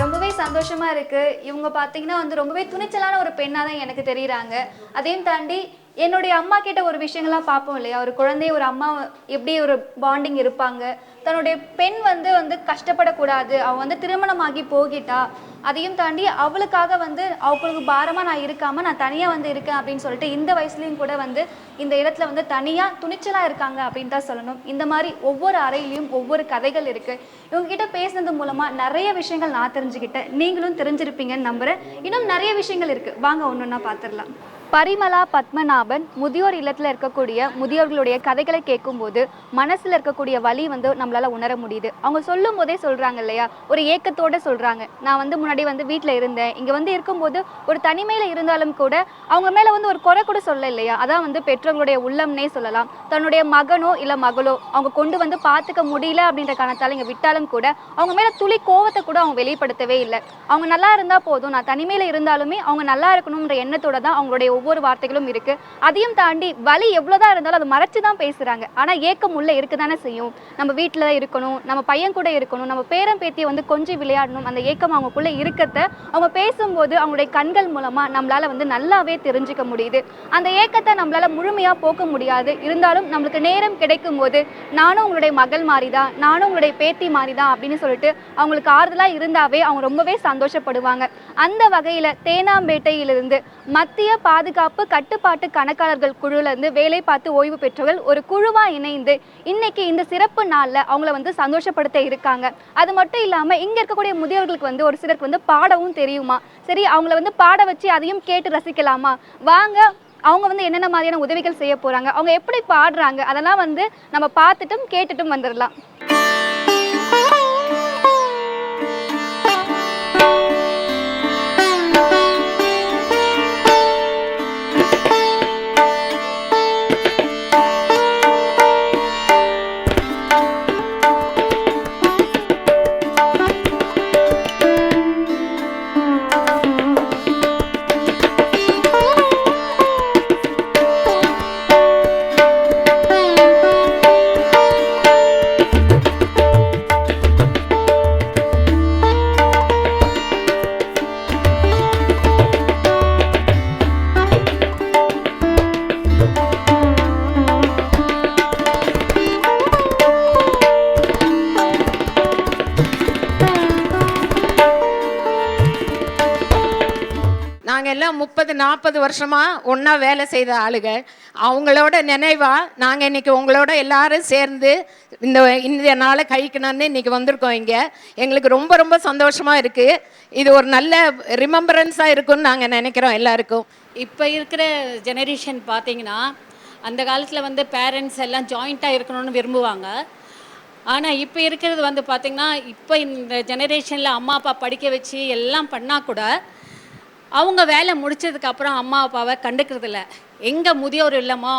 ரொம்பவே சந்தோஷமா இருக்கு. இவங்க பார்த்தீங்கன்னா வந்து ரொம்பவே துணிச்சலான ஒரு பெண்ணா தான் எனக்கு தெரியுறாங்க. அதையும் தாண்டி என்னுடைய அம்மா கிட்ட ஒரு விஷயங்கள்லாம் பார்ப்போம் இல்லையா, ஒரு குழந்தை ஒரு அம்மா எப்படி ஒரு பாண்டிங் இருப்பாங்க. தன்னுடைய பெண் வந்து கஷ்டப்படக்கூடாது, அவள் வந்து திருமணமாகி போகிட்டா, அதையும் தாண்டி அவளுக்காக வந்து அவங்களுக்கு பாரமாக நான் இருக்காமல் நான் தனியாக வந்து இருக்கேன் அப்படின்னு சொல்லிட்டு இந்த வயசுலேயும் கூட வந்து இந்த இடத்துல வந்து தனியாக துணிச்சலாக இருக்காங்க அப்படின்னு தான் சொல்லணும். இந்த மாதிரி ஒவ்வொரு அறையிலையும் ஒவ்வொரு கதைகள் இருக்குது. இவங்ககிட்ட பேசுனது மூலமாக நிறைய விஷயங்கள் நான் தெரிஞ்சுக்கிட்டேன், நீங்களும் தெரிஞ்சிருப்பீங்கன்னு நம்புகிறேன். இன்னும் நிறைய விஷயங்கள் இருக்குது, வாங்க ஒன்று ஒன்றா பார்த்துடலாம். பரிமளா பத்மநாபன் முதியோர் இல்லத்தில் இருக்கக்கூடிய முதியோர்களுடைய கதைகளை கேட்கும்போது மனசில் இருக்கக்கூடிய வலி வந்து நம்மளால் உணர முடியுது. அவங்க சொல்லும் போதே சொல்கிறாங்க இல்லையா, ஒரு ஏக்கத்தோடு சொல்கிறாங்க. நான் வந்து முன்னாடி வந்து வீட்டில் இருந்தேன், இங்கே வந்து இருக்கும்போது ஒரு தனிமையில் இருந்தாலும் கூட அவங்க மேலே வந்து ஒரு குறை கூட சொல்ல இல்லையா, அதான் வந்து பெற்றோர்களுடைய உள்ளம்னே சொல்லலாம். தன்னுடைய மகனோ இல்லை மகளோ அவங்க கொண்டு வந்து பார்த்துக்க முடியல அப்படின்ற காரணத்தால் இங்கே விட்டாலும் கூட அவங்க மேலே துளி கோவத்தை கூட அவங்க வெளிப்படுத்தவே இல்லை. அவங்க நல்லா இருந்தால் போதும், நான் தனிமையில் இருந்தாலுமே அவங்க நல்லா இருக்கணுன்ற எண்ணத்தோட தான் அவங்களுடைய ஒவ்வொரு வார்த்தைகளும் இருக்கு. அதையும் தாண்டி வலி எவ்வளவுதான் இருந்தாலும் அதை மறைச்சு தான் பேசுறாங்க. ஆனா ஏக்கம் உள்ள இருக்குதானே செய்யும். நம்ம வீட்டுல தான் இருக்கணும், நம்ம பையன் கூட இருக்கணும், நம்ம பேரன் பேத்தியை வந்து கொஞ்சம் விளையாடணும், அந்த ஏக்கம் அவங்களுக்குள்ள இருக்கத்தை அவங்க பேசும்போது அவங்களுடைய கண்கள் மூலமா நம்மளால வந்து நல்லாவே தெரிஞ்சுக்க முடியுது. அந்த ஏக்கத்தை நம்மளால முழுமையா போக்க முடியாது, இருந்தாலும் நம்மளுக்கு நேரம் கிடைக்கும் போது நானும் உங்களுடைய மகள் மாதிரிதான், நானும் உங்களுடைய பேத்தி மாதிரிதான் அப்படின்னு சொல்லிட்டு அவங்களுக்கு ஆறுதலா இருந்தாவே அவங்க ரொம்பவே சந்தோஷப்படுவாங்க. அந்த வகையில தேனாம்பேட்டையிலிருந்து மத்திய பாத பாதுகாப்பு கட்டுப்பாட்டு கணக்காளர்கள் குழுல இருந்து வேலை பார்த்து ஓய்வு பெற்றவர்கள் ஒரு குழுவா இணைந்து இன்னைக்கு இந்த சிறப்பு நாள்ல அவங்கள வந்து சந்தோஷப்படுத்த இருக்காங்க. அது மட்டும் இல்லாம இங்க இருக்கக்கூடிய முதியவர்களுக்கு வந்து ஒரு சிலருக்கு வந்து பாடவும் தெரியுமா, சரி அவங்கள வந்து பாட வச்சு அதையும் கேட்டு ரசிக்கலாமா, வாங்க அவங்க வந்து என்னென்ன மாதிரியான உதவிகள் செய்ய போறாங்க, அவங்க எப்படி பாடுறாங்க, அதெல்லாம் வந்து நம்ம பார்த்துட்டும் கேட்டுட்டும் வந்துடலாம். நாங்கள் எல்லாம் 30-40 வருஷமாக ஒன்றா வேலை செய்த ஆளுகள். அவங்களோட நினைவாக நாங்கள் இன்றைக்கி உங்களோட எல்லாரும் சேர்ந்து இந்த நாளை கழிக்கணும்னு இன்றைக்கி வந்திருக்கோம். இங்கே எங்களுக்கு ரொம்ப ரொம்ப சந்தோஷமாக இருக்குது. இது ஒரு நல்ல ரிமெம்பரன்ஸாக இருக்குன்னு நாங்கள் நினைக்கிறோம் எல்லாருக்கும். இப்போ இருக்கிற ஜெனரேஷன் பார்த்தீங்கன்னா, அந்த காலத்தில் வந்து பேரண்ட்ஸ் எல்லாம் ஜாயிண்ட்டாக இருக்கணும்னு விரும்புவாங்க. ஆனால் இப்போ இருக்கிறது வந்து பார்த்திங்கன்னா, இப்போ இந்த ஜெனரேஷனில் அம்மா அப்பா படிக்க வச்சு எல்லாம் பண்ணால் கூட அவங்க வேலை முடிச்சதுக்கப்புறம் அம்மா அப்பாவை கண்டுக்கிறதில்ல. எங்கே முதியோர் இல்லமோ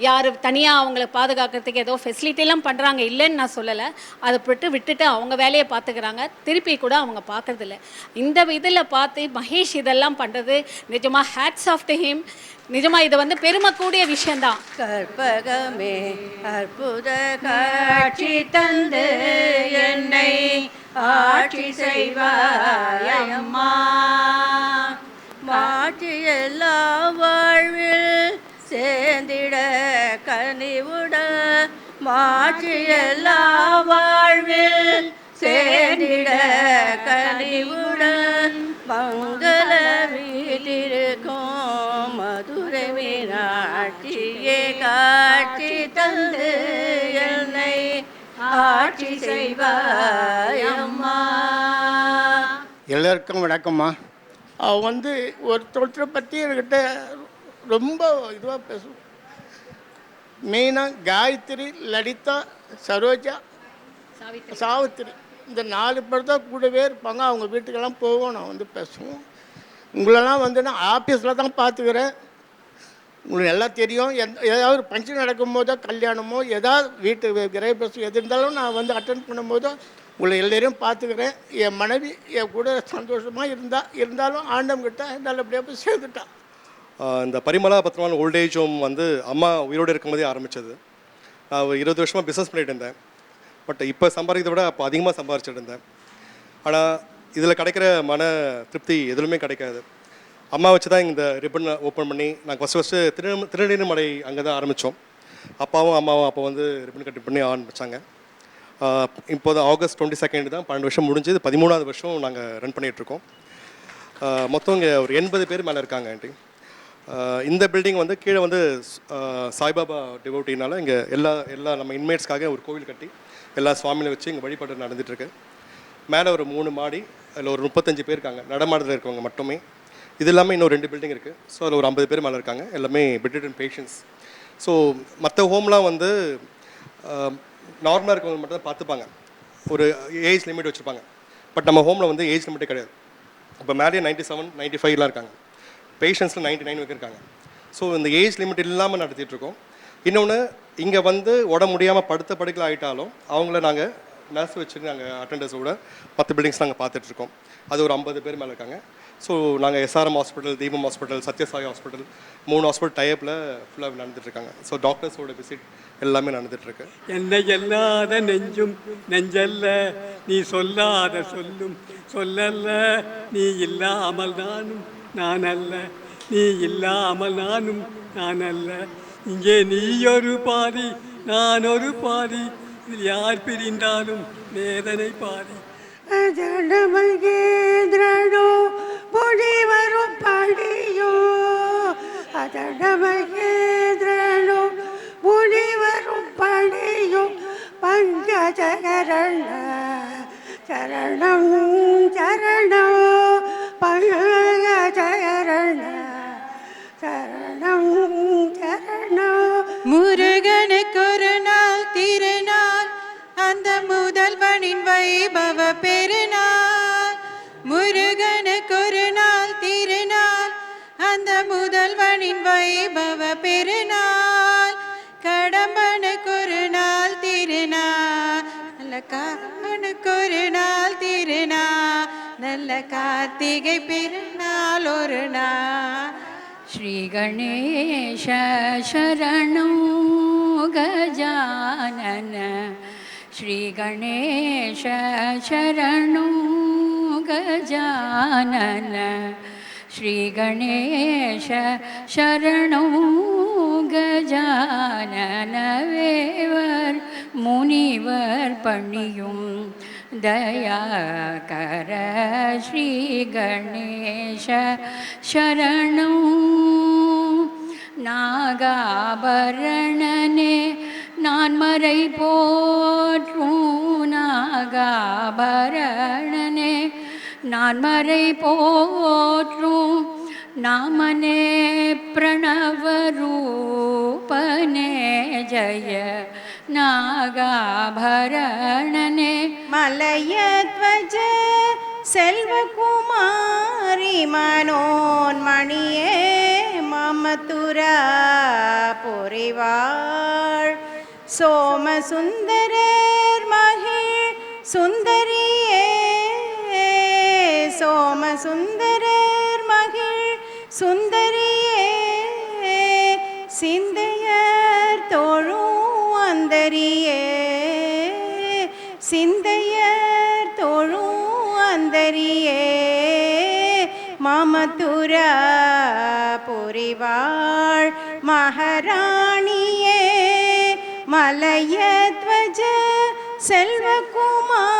யார் தனியாக அவங்கள பாதுகாக்கிறதுக்கு ஏதோ ஃபெசிலிட்டிலாம் பண்ணுறாங்க, இல்லைன்னு நான் சொல்லலை. அதை விட்டுட்டு அவங்க வேலையை பார்த்துக்கிறாங்க, திருப்பி கூட அவங்க பார்க்குறதில்ல. இந்த இதில் பார்த்து மகேஷ் இதெல்லாம் பண்ணுறது நிஜமாக ஹேட்ஸ் ஆஃப் டு ஹிம். நிஜமாக இது வந்து பெருமைக்கூடிய விஷயந்தான். கற்பகமே அற்புத காட்சி தந்து என்னை ஆட்சி செய்வாயம்மா, மாற்றி எல்லா வாழ்வில் சேர்ந்திட கனிவுட, மாற்றி எல்லா வாழ்வில் சேர்ந்திட கனிவுடன், மங்கள வீட்டிருக்கும் மதுரை மீனாட்சியே காட்சி தந்து என்னை ஆட்சி செய்வாயம்மா. எல்லாருக்கும் வணக்கம்மா. அவ வந்து ஒருத்தரை பற்றி என்கிட்ட ரொம்ப இதுவாக பேசுவோம். மெயினாக காயத்ரி, லலிதா, சரோஜா, சாவித்திரி, இந்த 4 பேர் தான் கூடவே இருப்பாங்க. அவங்க வீட்டுக்கெல்லாம் போவோம், நான் வந்து பேசுவோம். உங்களெல்லாம் வந்து நான் ஆஃபீஸில் தான் பார்த்துக்கிறேன். உங்களுக்கு எல்லாம் தெரியும். ஏதாவது ஒரு ஃபங்க்ஷன் நடக்கும்போதோ கல்யாணமோ ஏதாவது வீட்டு கிரகப்பிரசம் எது இருந்தாலும் நான் வந்து அட்டென்ட் பண்ணும்போதோ உங்களை எல்லோரையும் பார்த்துக்கிறேன். என் மனைவி என் கூட சந்தோஷமாக இருந்தாலும் ஆண்டவங்கிட்ட நல்லபடியாக போய் சேர்ந்துட்டான். இந்த பரிமளா பத்மநாபன் ஓல்டேஜ் ஹோம் வந்து அம்மா உயிரோடு இருக்கும்போதே ஆரம்பித்தது. நான் 20 வருஷமாக பிஸ்னஸ் பண்ணிகிட்டு இருந்தேன். பட் இப்போ சம்பாதிக்கிறத விட அப்போ அதிகமாக சம்பாதிச்சுட்டு இருந்தேன். ஆனால் இதில் கிடைக்கிற மன திருப்தி எதுவுமே கிடைக்காது. அம்மா வச்சு தான் இந்த ரிப்பன் ஓப்பன் பண்ணி நாங்கள் ஃபஸ்ட்டு திருநெல்வேலி அங்கே தான் ஆரம்பித்தோம். அப்பாவும் அம்மாவும் அப்போ வந்து ரிப்பன் கட் பண்ணி ஆரம்பித்தாங்க. இப்போது ஆகஸ்ட் 22 தான் 12 வருஷம் முடிஞ்சு 13வது வருஷம் நாங்கள் ரன் பண்ணிகிட்ருக்கோம். மொத்தம் இங்கே ஒரு 80 பேர் மேலே இருக்காங்க ஆண்டி. இந்த பில்டிங் வந்து கீழே வந்து சாய்பாபா டிவோட்டினால இங்கே எல்லா நம்ம இன்மேட்ஸ்க்காக ஒரு கோவில் கட்டி எல்லா சுவாமிகளை வச்சு இங்கே வழிபாடு நடந்துகிட்ருக்கு. மேலே ஒரு 3 மாடி, அதில் ஒரு 35 பேர் இருக்காங்க நடமாடத்தில் இருக்கவங்க மட்டுமே. இது இல்லாமல் இன்னும் 2 பில்டிங் இருக்குது. ஸோ அதில் ஒரு 50 பேர் மேலே இருக்காங்க, எல்லாமே பெட்ரிடன் பேஷண்ட்ஸ். ஸோ மற்ற ஹோம்லாம் வந்து நார்மலாக இருக்கவங்க மட்டும் தான் பார்த்துப்பாங்க, ஒரு ஏஜ் லிமிட் வச்சுருப்பாங்க. பட் நம்ம ஹோமில் வந்து ஏஜ் லிமிட்டே கிடையாது. இப்போ மேலே 97, 95லாம் இருக்காங்க, பேஷண்ட்ஸில் 99 இருக்காங்க. ஸோ இந்த ஏஜ் லிமிட் இல்லாமல் நடத்திட்டுருக்கோம். இன்னொன்று, இங்கே வந்து உடம்பு முடியாமல் படுக்கையில் ஆகிட்டாலும் அவங்கள நாங்கள் நர்ஸ் வச்சுட்டு நாங்கள் அட்டெண்டர்ஸோட 10 பில்டிங்ஸ் நாங்கள் பார்த்துட்ருக்கோம். அது ஒரு 50 பேர் மேலே இருக்காங்க. ஸோ நாங்கள் எஸ்ஆர்எம் ஹாஸ்பிட்டல், தீபம் ஹாஸ்பிட்டல், சத்யசாய் ஹாஸ்பிட்டல் 3 ஹாஸ்பிட்டல் டைப்பில் ஃபுல்லாக நடந்துகிட்ருக்காங்க. ஸோ டாக்டர்ஸோட விசிட் எல்லாமே நடந்துகிட்ருக்கு. என்னை எல்லாத நெஞ்சும் நெஞ்சல்ல, நீ சொல்லாத சொல்லும் சொல்லல்ல, நீ இல்லாமல் நானும் நான் அல்ல, நீ இல்லாமல் நானும் நான் அல்ல, இங்கே நீ ஒரு பாதி நான் ஒரு பாதி, இதில் யார் பிரிந்தாலும் வேதனை பாதி. ஜனமகேந்திரனோ பொடி வரும் படியோ, அதடமகேந்திரனும் முனிவரும் பணியும் பங்கஜகரண சரணம் சரணம் பங்கஜகரண சரணம் சரணம். முருகனுக்கு ஒரு நாள் திருநாள், அந்த முதல்வனின் வைபவ பெருநாள். முருகனுக்கு ஒரு நாள் திருநாள், அந்த முதல்வனின் வைபவ பெருநாள். கடம்பனுக்கு ஒரு நாள் திருநாள், நல்ல காமனுக்கு ஒரு நாள் திருநாள், நல்ல கார்த்திகை பெருநாள் ஒரு நாள். श्री गणेश शरणो गजानन, श्री गणेश शरणो गजानन, श्री गणेश शरणो गजानन. वेवर मुनिवर पणियुम दया कर श्री गणेश शरणो. नागाभरणने नान्मறை போற்றும், नागाभरणने नान्मறை போற்றும், नामने प्रणवरूपने जय नागाभरणने. மலையத்வஜ செல்வகுமாரி மனோன்மணியே மமதுரா பொறிவாள். சோமசுந்தரர் மகிழ் சுந்தரியே, சோமசுந்தரர் மகிழ் சுந்தரியே, சிந்தையர் தோழும் அந்தரியே, சிந்தையர் தோழும் அந்தரியே மமதுரா பொறிவாள். மகாராணியே மலையத்வஜ செல்வகுமாரி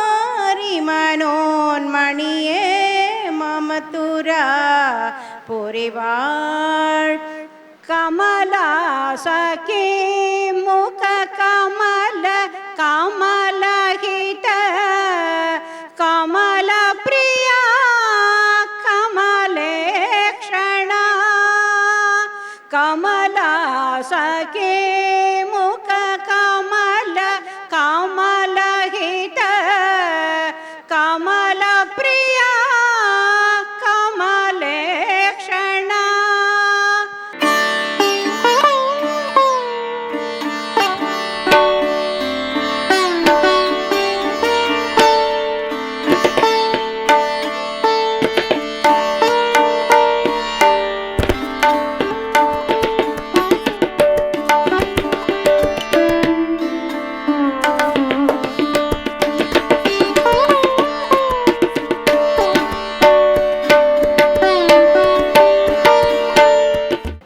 மனோன்மணியே மமதுரா பொறிவாள். கமலா சகி முக கமல கமலஹித கமல பிரியா கமலேக்ஷணா. கமலா சகி முக கமல கமலஹித கமல பிரியா கமலேக்ஷணா.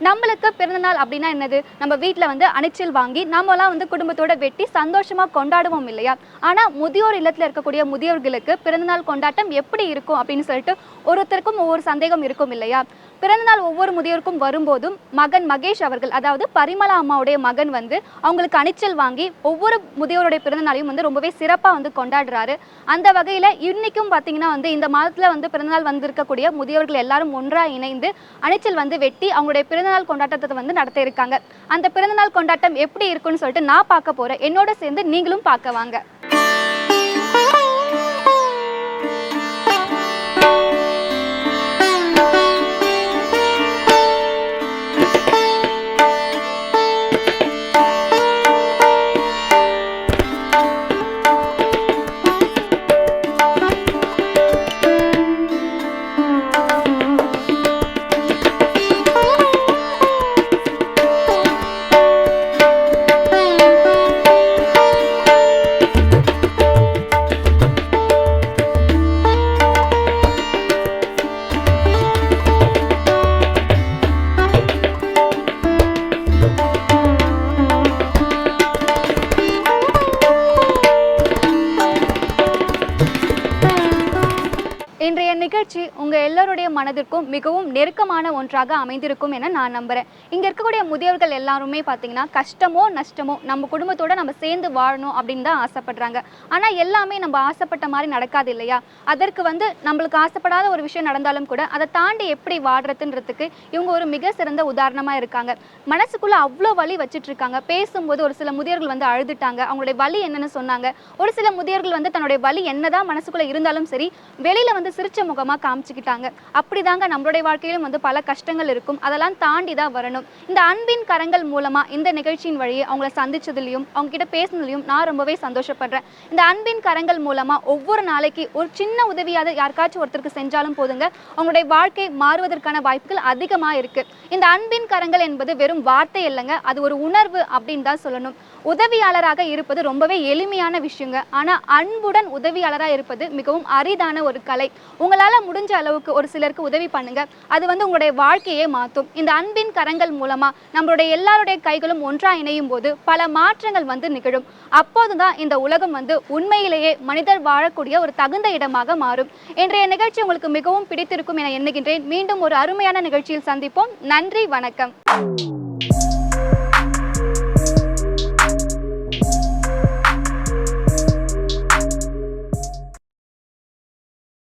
நம்மளுக்கு பிறந்தநாள் அப்படின்னா என்னது? நம்ம வீட்டில் வந்து அணிச்சல் வாங்கி நம்மலாம் வந்து குடும்பத்தோட வெட்டி சந்தோஷமா கொண்டாடுவோம் இல்லையா? ஆனால் முதியோர் இல்லத்தில் இருக்கக்கூடிய முதியோர்களுக்கு பிறந்தநாள் கொண்டாட்டம் எப்படி இருக்கும் அப்படின்னு சொல்லிட்டு ஒருத்தருக்கும் ஒவ்வொரு சந்தேகம் இருக்கும் இல்லையா? பிறந்தநாள் ஒவ்வொரு முதியோருக்கும் வரும்போதும் மகன் மகேஷ் அவர்கள், அதாவது பரிமளா அம்மாவுடைய மகன் வந்து அவங்களுக்கு அணிச்சல் வாங்கி ஒவ்வொரு முதியோருடைய பிறந்தநாளையும் வந்து ரொம்பவே சிறப்பாக வந்து கொண்டாடுறாரு. அந்த வகையில் இன்னைக்கும் பார்த்தீங்கன்னா வந்து இந்த மாதத்தில் வந்து பிறந்தநாள் வந்திருக்கக்கூடிய முதியோர்கள் எல்லாரும் ஒன்றாக இணைந்து அணிச்சல் வந்து வெட்டி அவங்களுடைய பிறந்தநாள் கொண்டாட்டத்தை வந்து நடத்த இருக்காங்க. அந்த பிறந்தநாள் கொண்டாட்டம் எப்படி இருக்குன்னு சொல்லிட்டு நான் பார்க்க போறேன். என்னோட சேர்ந்து நீங்களும் பார்க்க வாங்க. நிகழ்ச்சி உங்க எல்லாருடைய மனதிற்கும் மிகவும் நெருக்கமான ஒன்றாக அமைந்திருக்கும் என நான் நம்புறேன். இங்க இருக்கக்கூடிய முதியவர்கள் எல்லாருமே பார்த்தீங்கன்னா கஷ்டமோ நஷ்டமோ நம்ம குடும்பத்தோட நம்ம சேர்ந்து வாழணும் அப்படின்னு தான் ஆசைப்படுறாங்க. ஆனா எல்லாமே நம்ம ஆசைப்பட்ட மாதிரி நடக்காது இல்லையா? அதற்கு நம்மளுக்கு ஆசைப்படாத ஒரு விஷயம் நடந்தாலும் கூட அதை தாண்டி எப்படி வாடுறதுன்றதுக்கு இவங்க ஒரு மிக சிறந்த உதாரணமா இருக்காங்க. மனசுக்குள்ள அவ்வளோ வலி வச்சுட்டு இருக்காங்க. பேசும்போது ஒரு சில முதியவர்கள் அழுதுட்டாங்க. அவங்களுடைய வலி என்னன்னு சொன்னாங்க. ஒரு சில முதியவர்கள் தன்னுடைய வலி என்னதான் மனசுக்குள்ள இருந்தாலும் சரி வெளியில சிரிச்ச முகமா காமிச்சுக்கிட்டாங்க. அப்படிதாங்க நம்மளுடைய வாழ்க்கையிலும் பல கஷ்டங்கள் இருக்கும். அதெல்லாம் தாண்டி தான் வரணும். இந்த அன்பின் கரங்கள் மூலமா இந்த நிகழ்ச்சியின் வழியே அவங்கள சந்திச்சதுலையும் அவங்க கிட்ட பேசினதுலையும் நான் ரொம்பவே சந்தோஷப்படுறேன். இந்த அன்பின் கரங்கள் மூலமா ஒவ்வொரு நாளைக்கு ஒரு சின்ன உதவியாவது யாருக்காச்சும் ஒருத்தருக்கு செஞ்சாலும் போதுங்க அவங்களுடைய வாழ்க்கை மாறுவதற்கான வாய்ப்புகள் அதிகமா இருக்கு. இந்த அன்பின் கரங்கள் என்பது வெறும் வார்த்தை இல்லைங்க, அது ஒரு உணர்வு அப்படின்னு தான் சொல்லணும். உதவியாளராக இருப்பது ரொம்பவே எளிமையான விஷயங்க. ஆனா அன்புடன் உதவியாளராக இருப்பது மிகவும் அரிதான ஒரு கலை. உங்களால முடிஞ்ச அளவுக்கு ஒரு சிலருக்கு உதவி பண்ணுங்க. அது உங்களுடைய வாழ்க்கையே மாற்றும். இந்த அன்பின் கரங்கள் மூலமா நம்மளுடைய எல்லாருடைய கைகளும் ஒன்றா இணையும் போது பல மாற்றங்கள் நிகழும். அப்போதுதான் இந்த உலகம் உண்மையிலேயே மனிதர் வாழக்கூடிய ஒரு தகுந்த இடமாக மாறும். இன்றைய நிகழ்ச்சி உங்களுக்கு மிகவும் பிடித்திருக்கும் என எண்ணுகின்றேன். மீண்டும் ஒரு அருமையான நிகழ்ச்சியில் சந்திப்போம். நன்றி, வணக்கம்.